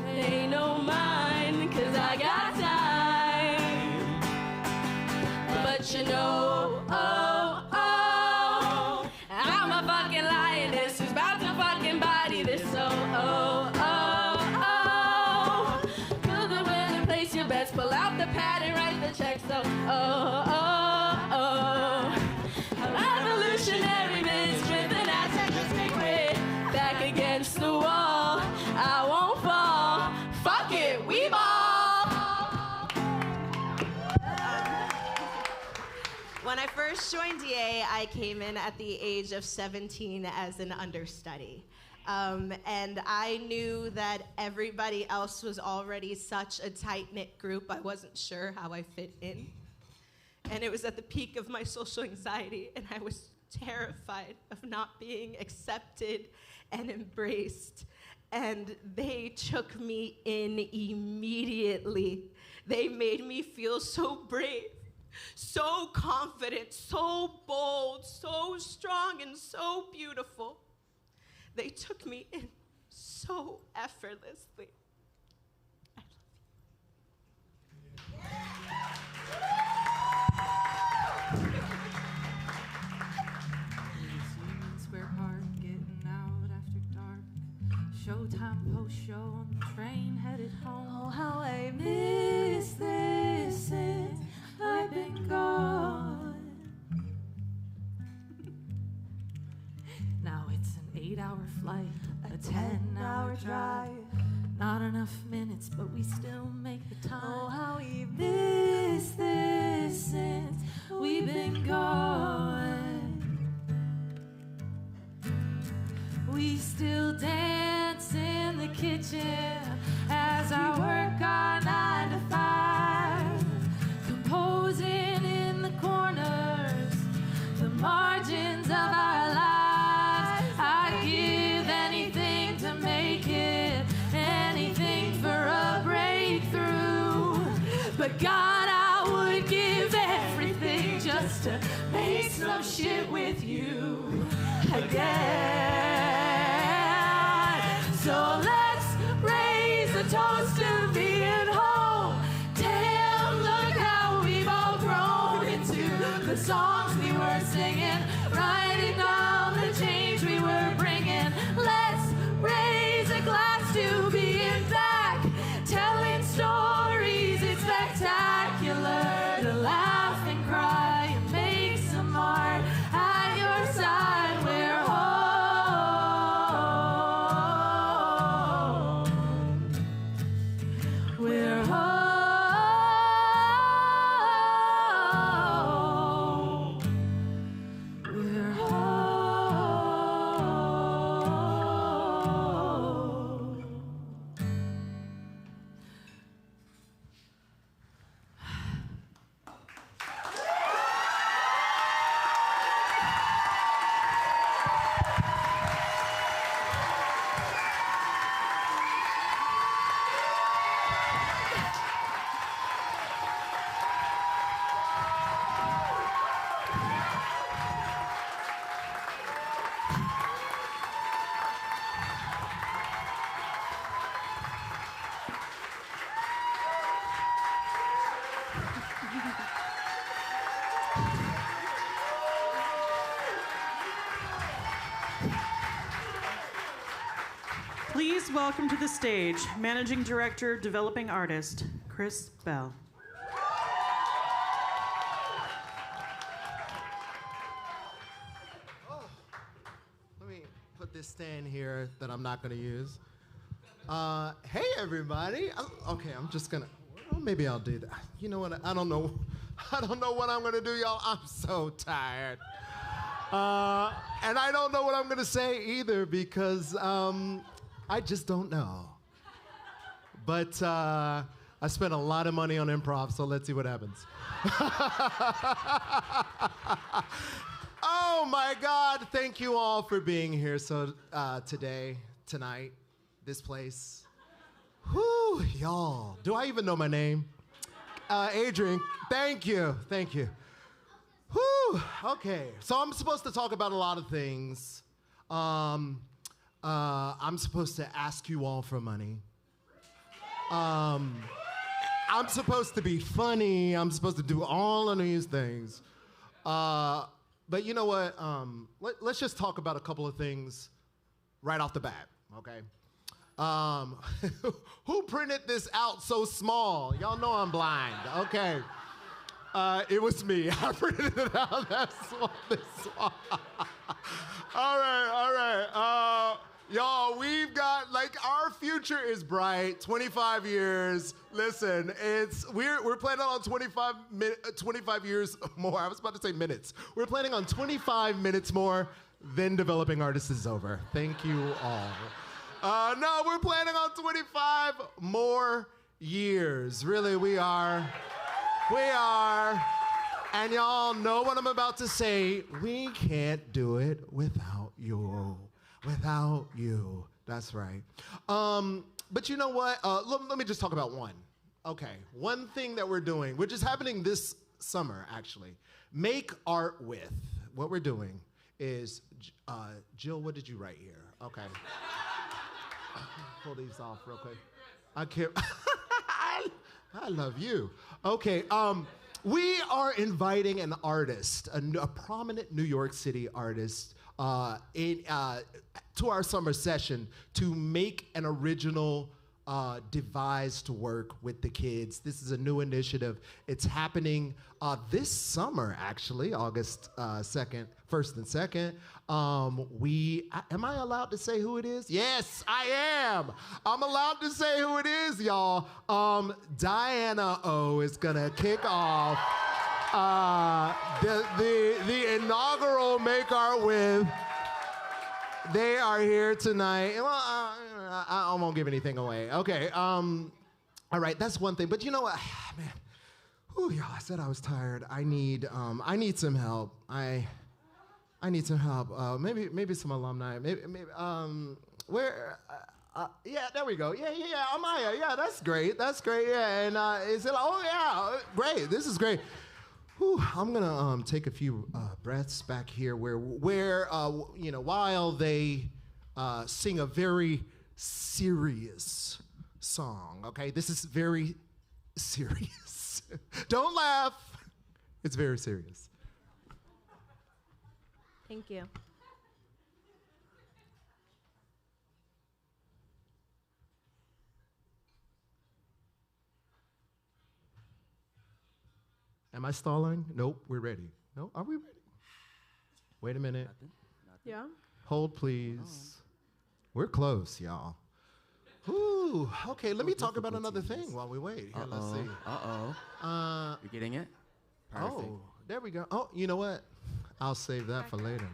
Ain't no mine, 'cause I got time. But you know, I'm a fucking lioness who's about to fucking body this. Feel the way to place your bets, pull out the pad and write the check. Evolutionary bitch with an attack way back against the wall. I won't fall. Fuck it, we ball. When I first joined DA, I came in at the age of 17 as an understudy. And I knew that everybody else was already such a tight-knit group, I wasn't sure how I fit in. And it was at the peak of my social anxiety, and I was terrified of not being accepted and embraced. And they took me in immediately. They made me feel so brave, so confident, so bold, so strong, and so beautiful. They took me in so effortlessly. Square Park, getting out after dark. Showtime post-show on the train headed home. Oh, how I miss this since I've been gone. Now it's an 8-hour flight, a 10-hour drive. Not enough minutes, but we still make the time. Oh, how we miss this since we've been gone. We still dance in the kitchen as I work our 9 to 5, composing in the corners, the margins of our lives. I'd give anything to make it, anything for a breakthrough. But God, I would give everything just to make some shit with you again. So let's raise a toast to being home. Damn, look how we've all grown into the songs we were singing, writing down the change we were bringing. Let's raise a glass to being back, telling stories. It's spectacular to laugh and cry and make some art at your side. We're home. We're home. We're home. Please welcome to the stage Managing Director, Developing Artist, Chris Bell. Let me put this stand here that I'm not going to use. Hey, everybody. Okay, I'm just going to, well, maybe I'll do that. You know what? I don't know what I'm going to do, y'all. I'm so tired. And I don't know what I'm going to say either because I just don't know. But I spent a lot of money on improv, so let's see what happens. Oh my God, thank you all for being here today, tonight, this place. Whew, y'all. Do I even know my name? Adrian, thank you. Whew, okay. So I'm supposed to talk about a lot of things. I'm supposed to ask you all for money. I'm supposed to be funny. I'm supposed to do all of these things. But you know what? Let's just talk about a couple of things right off the bat, okay? Who printed this out so small? Y'all know I'm blind, okay? It was me. I printed it out that small. All right. Y'all, we've got, our future is bright. 25 years. Listen, we're planning on 25 years more. I was about to say minutes. We're planning on 25 minutes more, then Developing Artists is over. Thank you all. No, we're planning on 25 more years. Really, we are. And y'all know what I'm about to say. We can't do it without you. Without you. That's right. But you know what? Let me just talk about one. Okay. One thing that we're doing, which is happening this summer, actually. Make art with. What we're doing is, Jill, what did you write here? Okay. Pull these off real quick. I can't. I love you. Okay. We are inviting an artist, a prominent New York City artist, to our summer session to make an original devised work with the kids. This is a new initiative. It's happening this summer, actually, August 1st and 2nd. Am I allowed to say who it is? Yes, I am. I'm allowed to say who it is, y'all. Diana O is gonna kick off the inaugural Make Art With. They are here tonight. Well, I won't give anything away. Okay. All right. That's one thing. But you know what, man? Ooh, y'all. I said I was tired. I need some help. I need some help. Maybe some alumni. Maybe. Where? Yeah. There we go. Yeah. Amaya. Yeah. That's great. Yeah. And is it? Oh yeah. Great. This is great. Whew, I'm gonna take a few breaths back here where while they sing a very serious song, okay? This is very serious. Don't laugh. It's very serious. Thank you. Am I stalling? Nope, we're ready. No, are we ready? Wait a minute. Nothing. Yeah. Hold, please. We're close, y'all. Ooh, okay, let me talk about another thing while we wait. Here, let's see. You're getting it? Perfect. Oh, there we go. Oh, you know what? I'll save that for later.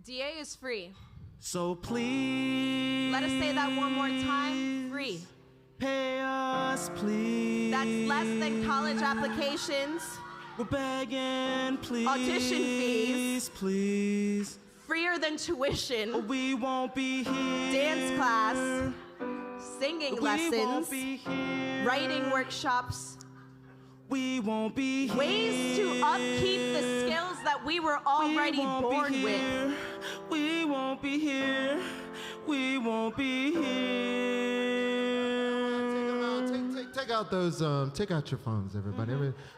DA is free. So please. Let us say that one more time. Free. Pay us, please. That's less than college applications. We're begging, please. Audition fees. Please. Freer than tuition. We won't be here. Dance class. Singing lessons. Won't be here. Writing workshops. We won't be here. Ways to upkeep the skills that we were already born with. We won't be here. We won't be here. take out those, take out your phones, everybody.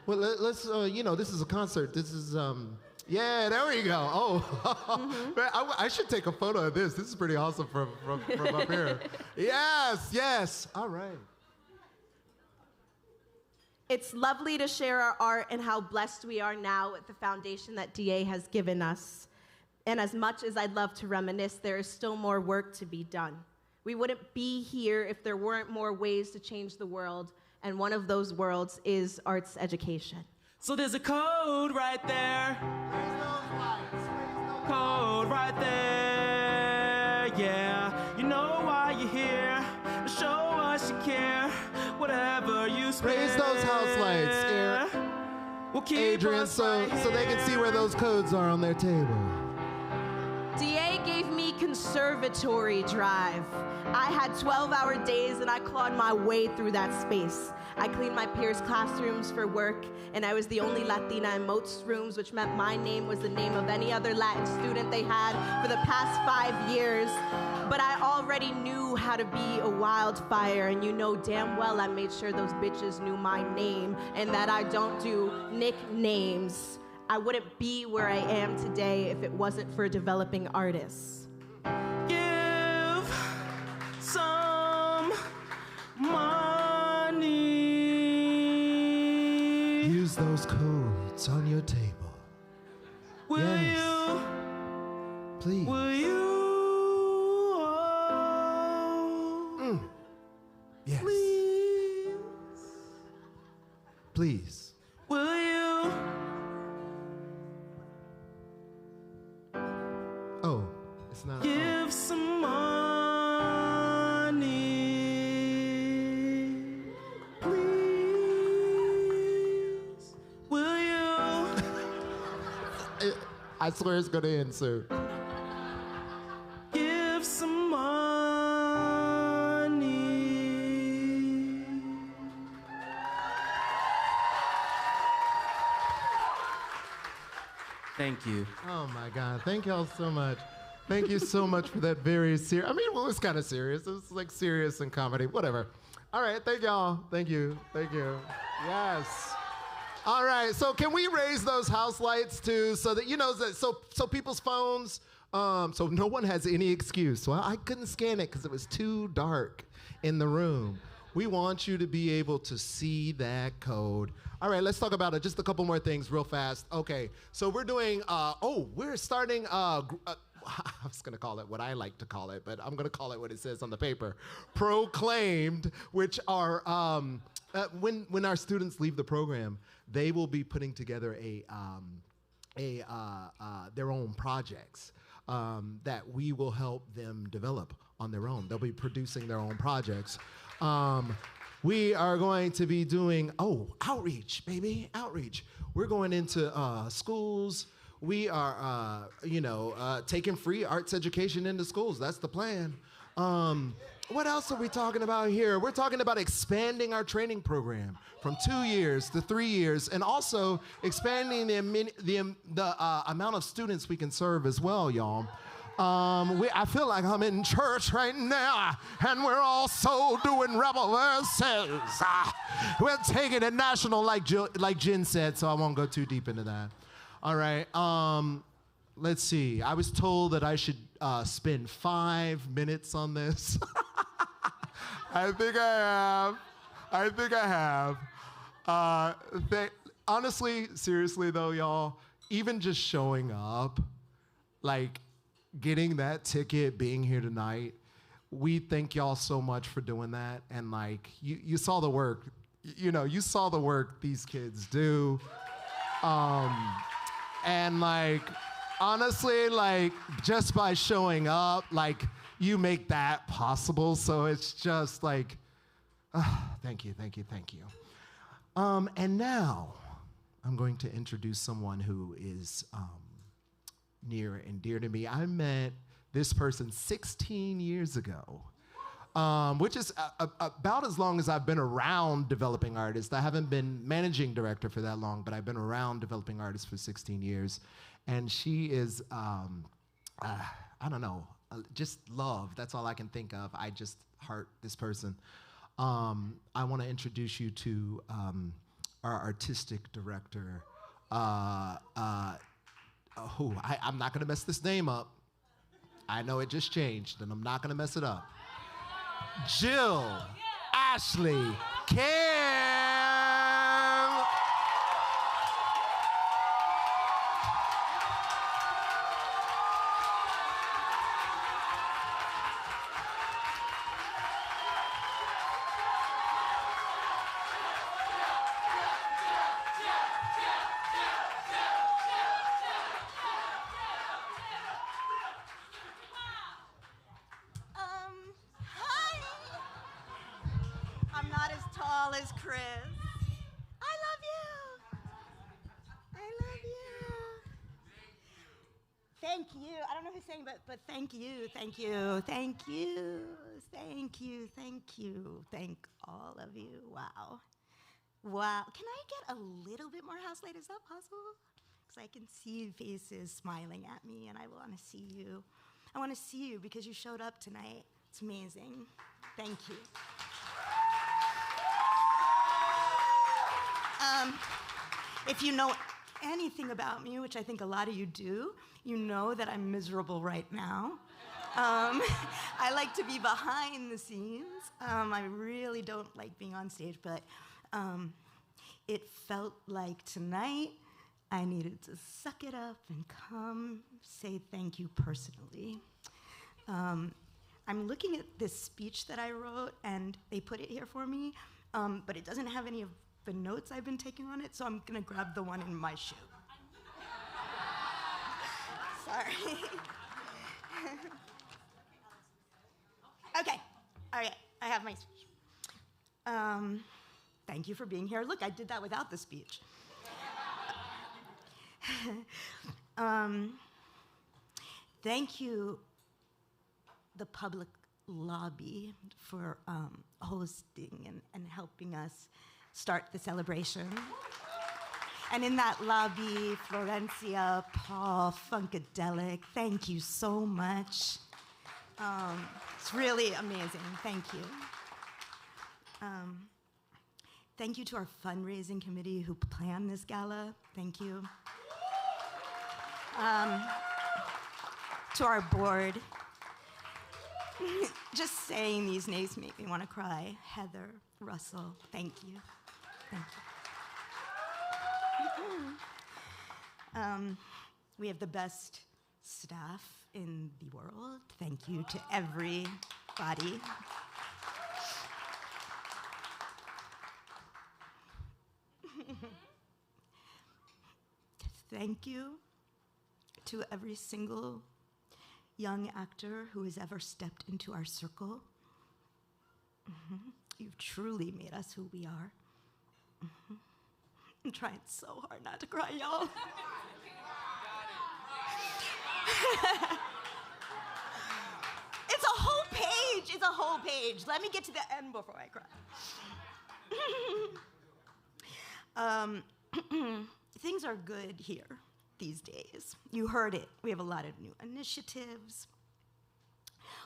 Well, let's, this is a concert. This is, yeah, there we go. Oh, man, I should take a photo of this. This is pretty awesome from up here. Yes. All right. It's lovely to share our art and how blessed we are now with the foundation that DA has given us. And as much as I'd love to reminisce, there is still more work to be done. We wouldn't be here if there weren't more ways to change the world, and one of those worlds is arts education. So there's a code right there. Code right there, yeah. You know why you're here. Show us you care. Whatever you spare. Raise those house lights, We'll keep Adrian, us so right they can see where those codes are on their table. DA gave me conservatory drive. I had 12-hour days and I clawed my way through that space. I cleaned my peers' classrooms for work, and I was the only Latina in most rooms, which meant my name was the name of any other Latin student they had for the past 5 years. But I already knew how to be a wildfire, and you know damn well I made sure those bitches knew my name and that I don't do nicknames. I wouldn't be where I am today if it wasn't for developing artists. Give some money. Use those codes on your table. Will you? Please. Will you? Yes. Please. Will you? Oh, it's not. Give some money. Please. Will you? I swear it's gonna end soon. Give some money. Thank you. Oh my God, thank y'all so much. Thank you so much for that very serious, it was kind of serious. It was like serious and comedy, whatever. All right, thank y'all. Thank you. Yes. All right, so can we raise those house lights too, so that, so people's phones, so no one has any excuse. Well, I couldn't scan it because it was too dark in the room. We want you to be able to see that code. All right, let's talk about it. Just a couple more things real fast. Okay, so we're doing, we're starting, I was gonna call it what I like to call it, but I'm gonna call it what it says on the paper. Proclaimed, which are, when our students leave the program, they will be putting together their own projects that we will help them develop on their own. They'll be producing their own projects. We are going to be doing, outreach, baby, outreach. We're going into schools. We are, taking free arts education into schools. That's the plan. What else are we talking about here? We're talking about expanding our training program from 2 years to 3 years, and also expanding the amount of students we can serve as well, y'all. I feel like I'm in church right now, and we're also doing rebel verses. We're taking it national, like Jen said, so I won't go too deep into that. All right, let's see. I was told that I should spend 5 minutes on this. I think I have. Honestly, seriously though, y'all, even just showing up, like, getting that ticket, being here tonight, we thank y'all so much for doing that. And like, you saw the work, you saw the work these kids do. And like, honestly, like, just by showing up, like, you make that possible. So it's just like, thank you. And now I'm going to introduce someone who is near and dear to me. I met this person 16 years ago, which is about as long as I've been around developing artists. I haven't been managing director for that long, but I've been around developing artists for 16 years. And she is, I don't know, just love. That's all I can think of. I just heart this person. I want to introduce you to our artistic director, I'm not going to mess this name up. I know it just changed, and I'm not going to mess it up. Jill Ashley Kim. Hi. I'm not as tall as Chris. I love you. I love you. Thank you. I don't know who's saying, but thank you, thank you, thank you, thank you, thank you, thank all of you. Wow. Wow. Can I get a little bit more house light? Is that possible? Because I can see faces smiling at me, and I want to see you. I want to see you because you showed up tonight. It's amazing. Thank you. If you know anything about me, which I think a lot of you do, you know that I'm miserable right now. I like to be behind the scenes. I really don't like being on stage, but it felt like tonight I needed to suck it up and come say thank you personally. I'm looking at this speech that I wrote, and they put it here for me, but it doesn't have any of the notes I've been taking on it, so I'm gonna grab the one in my shoe. Sorry. Okay, all right, I have my speech. Thank you for being here. Look, I did that without the speech. Thank you, the public lobby, for hosting and helping us start the celebration. And in that lobby, Florencia, Paul, Funkadelic, thank you so much. It's really amazing, thank you. Thank you to our fundraising committee who planned this gala, thank you. To our board, just saying these names make me want to cry. Heather, Russell, thank you. Thank you. We have the best staff in the world. Thank you to everybody. Thank you to every single young actor who has ever stepped into our circle. You've truly made us who we are. I'm trying so hard not to cry, y'all. It's a whole page. It's a whole page. Let me get to the end before I cry. Things are good here these days. You heard it. We have a lot of new initiatives.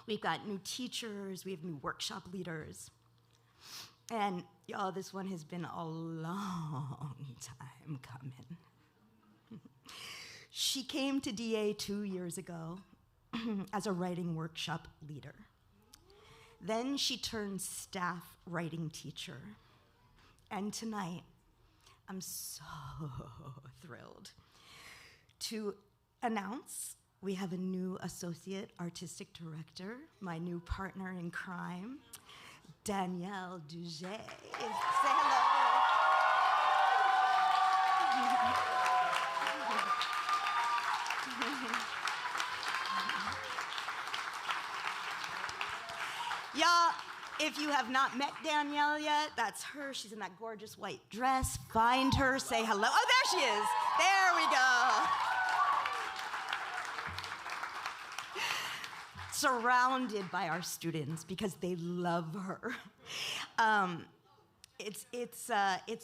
We've got new teachers. We have new workshop leaders. And y'all, this one has been a long time coming. She came to DA 2 years ago as a writing workshop leader. Then she turned staff writing teacher. And tonight, I'm so thrilled to announce we have a new associate artistic director, my new partner in crime, Danielle Duget. Say hello. Y'all, if you have not met Danielle yet, that's her. She's in that gorgeous white dress. Find her, say hello. Oh, there she is. There we go. Surrounded by our students because they love her. It's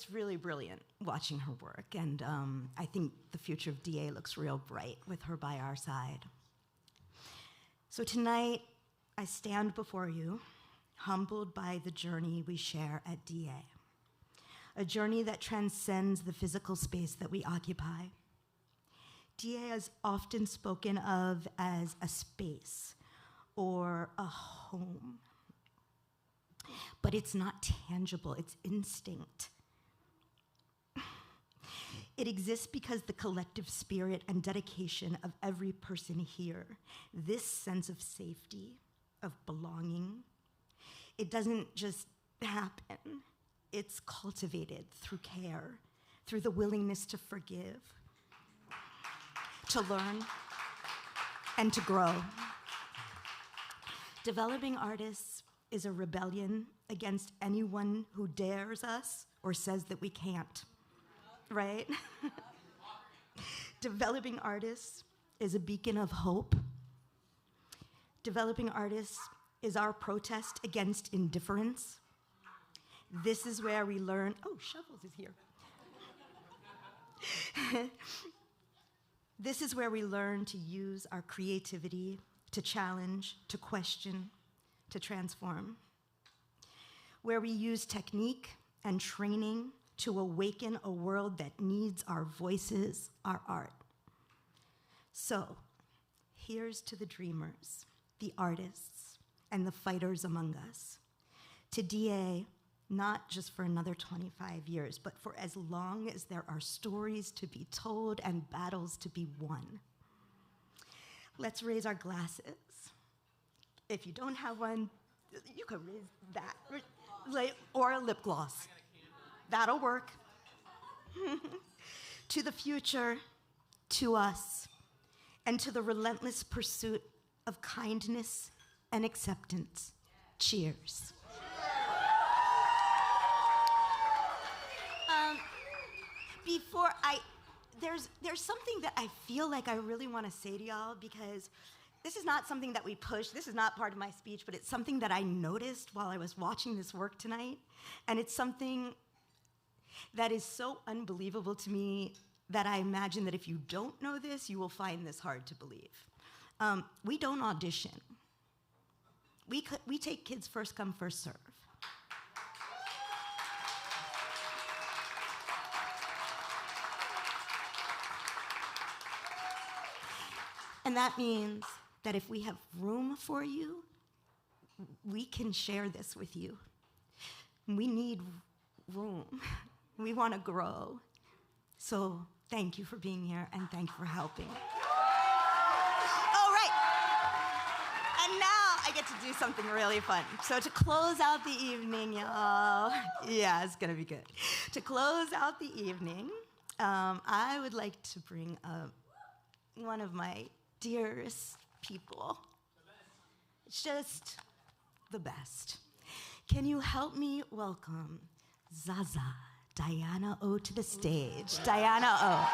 really brilliant watching her work, and I think the future of DA looks real bright with her by our side. So tonight, I stand before you humbled by the journey we share at DA, a journey that transcends the physical space that we occupy. DA is often spoken of as a space or a home, but it's not tangible, it's instinct. It exists because the collective spirit and dedication of every person here, this sense of safety, of belonging, it doesn't just happen. It's cultivated through care, through the willingness to forgive, to learn, and to grow. Developing Artists is a rebellion against anyone who dares us or says that we can't. Right? Developing Artists is a beacon of hope. Developing Artists is our protest against indifference. This is where we learn, oh, Shovels is here. This is where we learn to use our creativity to challenge, to question, to transform. Where we use technique and training to awaken a world that needs our voices, our art. So, here's to the dreamers, the artists, and the fighters among us. To DA, not just for another 25 years, but for as long as there are stories to be told and battles to be won. Let's raise our glasses. If you don't have one, you can raise that, or a lip gloss. That'll work. To the future, to us, and to the relentless pursuit of kindness and acceptance. Cheers. There's something that I feel like I really want to say to y'all, because this is not something that we push. This is not part of my speech, but it's something that I noticed while I was watching this work tonight. And it's something that is so unbelievable to me that I imagine that if you don't know this, you will find this hard to believe. We don't audition. We take kids first come, first serve. And that means that if we have room for you, we can share this with you. We need room. We want to grow. So thank you for being here, and thank you for helping. All right. And now I get to do something really fun. So to close out the evening, y'all, yeah, it's going to be good. To close out the evening, I would like to bring up one of my dearest people. It's just the best. Can you help me welcome Zaza, Diana O, to the stage? Diana O.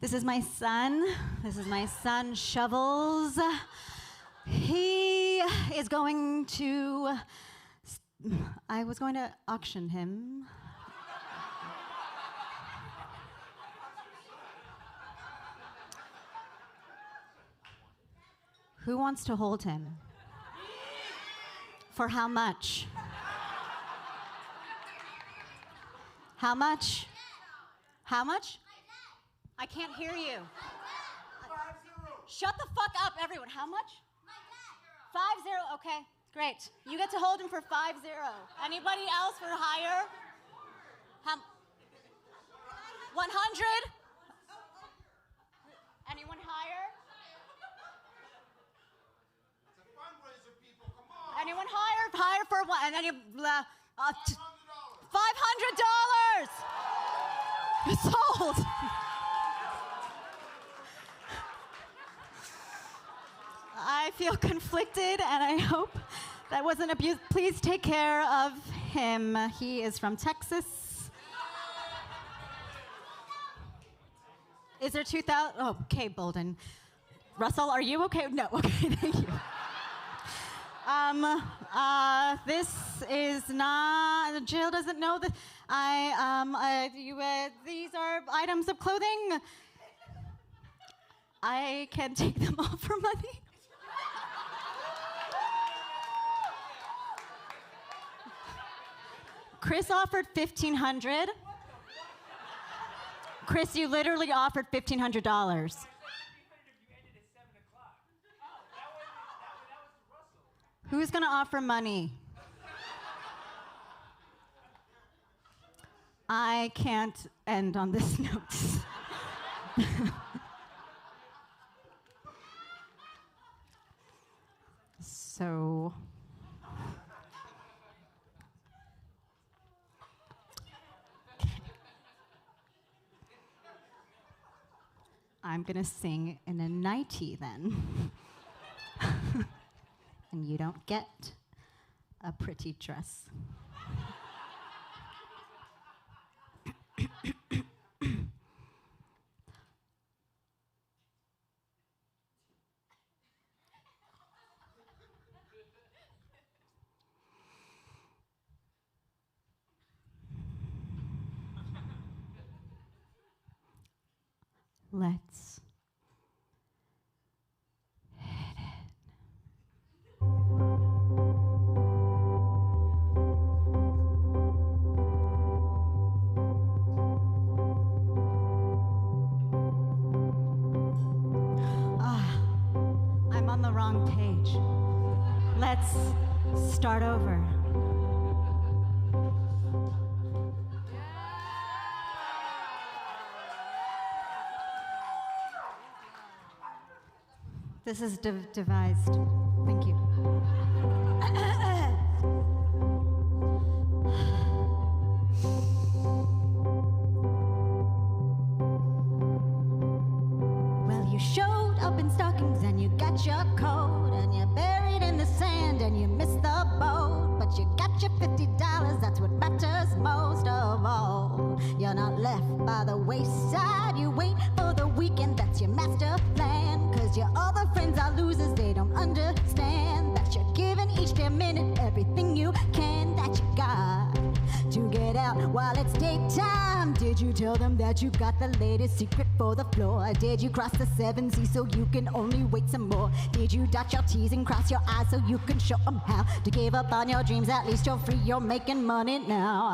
This is my son. This is my son, Shovels. He is going to... I was going to auction him. Who wants to hold him? For how much? How much? How much? I can't hear you. 5-0. Shut the fuck up, everyone. How much? 5-0. Okay, great. You get to hold him for 5-0. Anybody else for higher? 100? Anyone higher? It's a fundraiser, people. Come on. Anyone higher? Higher for what? And then you $500. It's sold. I feel conflicted, and I hope that wasn't abuse. Please take care of him. He is from Texas. Is there 2,000? Oh, okay, Bolden. Russell, are you okay? No, okay, thank you. This is not. Jill doesn't know that. These are items of clothing. I can take them all for money. Chris offered $1,500. Chris, you literally offered $1,500. Who's gonna offer money? I can't end on this note. So, I'm gonna sing in a nightie then. And you don't get a pretty dress. Let's I'm on the wrong page. Let's start over. This is devised. Thank you. Well, you showed up in stockings and you got your coat and you're buried in the sand and you missed the boat, but you got your $50. That's what matters most of all. You're not left by the wayside. You wait for the weekend. That's your master plan. 'Cause your other friends are losers. They don't understand that you're giving each damn minute everything you can that you got to get out while it's daytime. Did you tell them that you got the latest secret for the floor? Did you cross the 7 Seas so you can only wait some more? Did you dot your T's and cross your I's so you can show them how to give up on your dreams? At least you're free, you're making money now.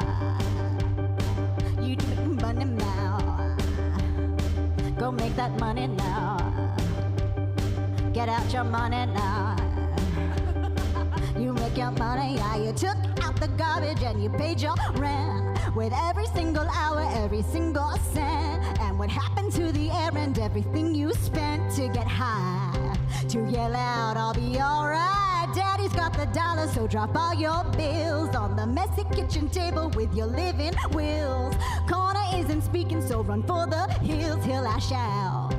You making money now. Go make that money now. Get out your money now. You make your money, yeah. You took out the garbage and you paid your rent with every single hour, every single cent. And what happened to the errand? Everything you spent to get high, to yell out, I'll be alright. Daddy's got the dollar, so drop all your bills on the messy kitchen table with your living wills. Corner isn't speaking, so run for the hills. He'll lash out.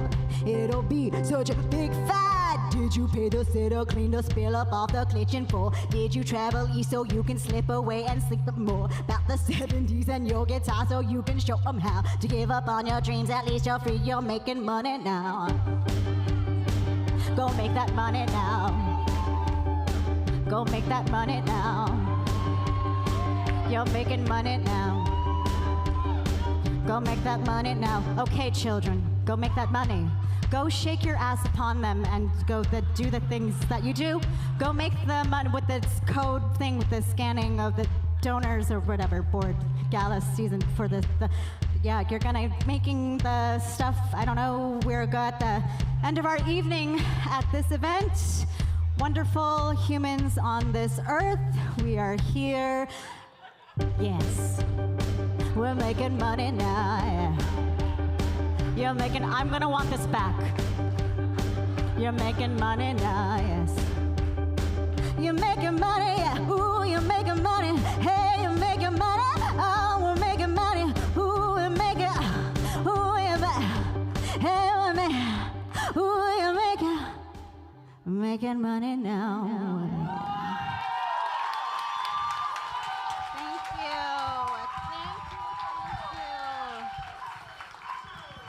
It'll be such a big fight. Did you pay the sitter, clean the spill up off the kitchen floor? Did you travel east so you can slip away and sleep more? About the 70s and your guitar so you can show them how to give up on your dreams. At least you're free, you're making money now. Go make that money now. Go make that money now. You're making money now. Go make that money now. Okay, children, go make that money. Go shake your ass upon them and go do the things that you do. Go make the money with this code thing with the scanning of the donors or whatever board gala season for yeah, you're gonna making the stuff. I don't know. We're at the end of our evening at this event. Wonderful humans on this earth. We are here. Yes, we're making money now. Yeah. You're making, I'm gonna want this back. You're making money now, yes. You're making money, yeah. Ooh, you're making money. Hey, you're making money. Oh, we're making money. Ooh, we're making, ooh, you're making, hey, we're making, ooh, you're making money now.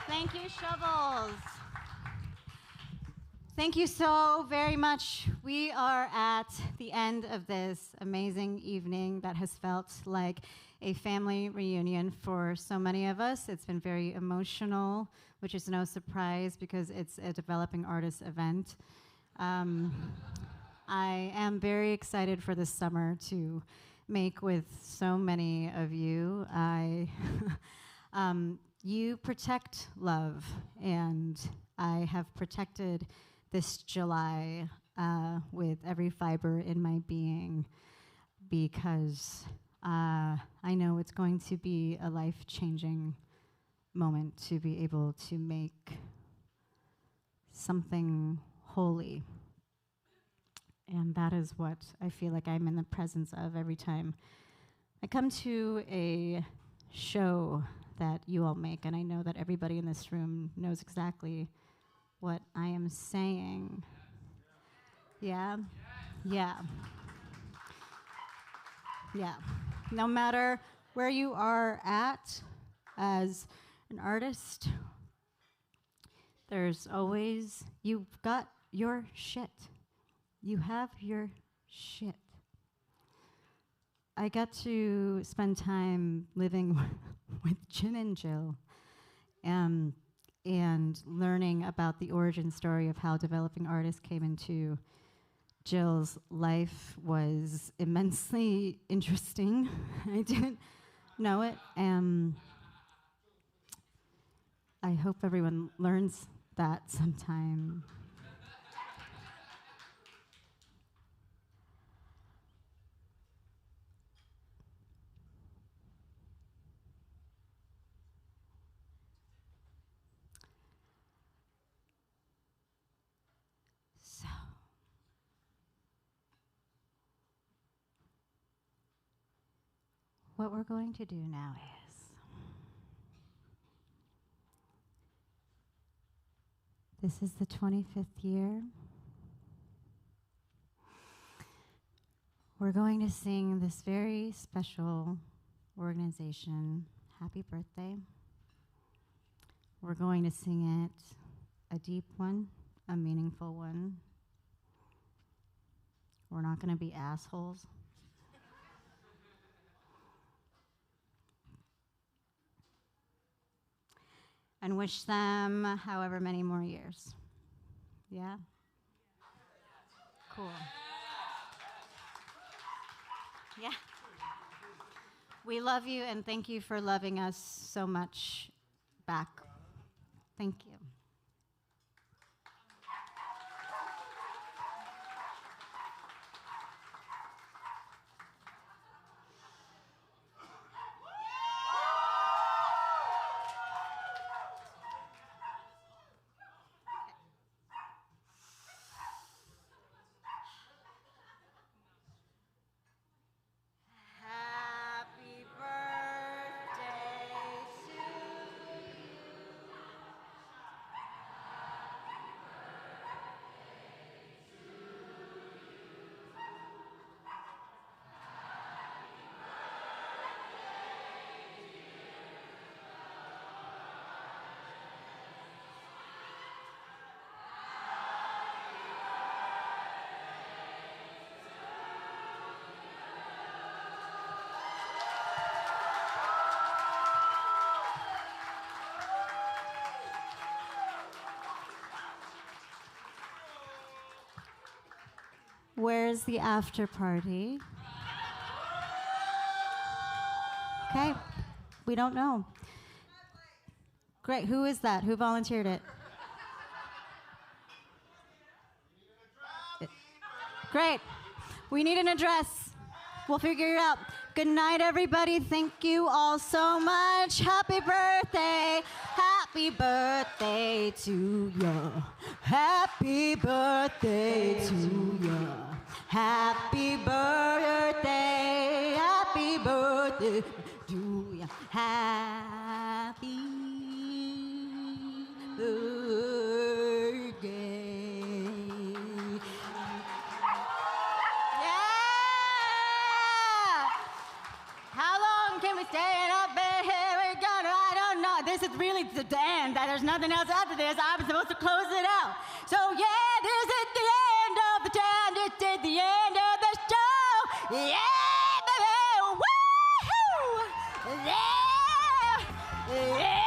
Thank you. you, Shovels. Thank you so very much. We are at the end of this amazing evening that has felt like a family reunion for so many of us. It's been very emotional, which is no surprise because it's a developing artist event. I am very excited for this summer to make with so many of you. You protect love, and I have protected this July with every fiber in my being because I know it's going to be a life-changing moment to be able to make something holy. And that is what I feel like I'm in the presence of every time I come to a show that you all make, and I know that everybody in this room knows exactly what I am saying. Yeah? Yeah. Yeah. No matter where you are at as an artist, there's always, you've got your shit. You have your shit. I got to spend time living with Jen and Jill and learning about the origin story of how developing artists came into Jill's life was immensely interesting. I didn't know it. I hope everyone learns that sometime. What we're going to do now is this is the 25th year. We're going to sing this very special organization happy birthday. We're going to sing it a deep one, a meaningful one. We're not going to be assholes. And wish them however many more years. Yeah? Cool. Yeah. We love you and thank you for loving us so much back. Thank you. Happy birthday to you. Where's the after party? Okay, we don't know. Great, who is that? Who volunteered it? Great, we need an address. We'll figure it out. Good night, everybody. Thank you all so much. Happy birthday. Happy birthday to you. Happy birthday to you. Happy birthday. Happy birthday to you. Happy birthday. How long can we stay up in here? We're gonna, I don't know. This is really the end, that there's nothing else after this. I'm supposed to close it out. So yeah, this is the end of the town. This is the end of the show. Yeah, baby, woohoo! Yeah, yeah.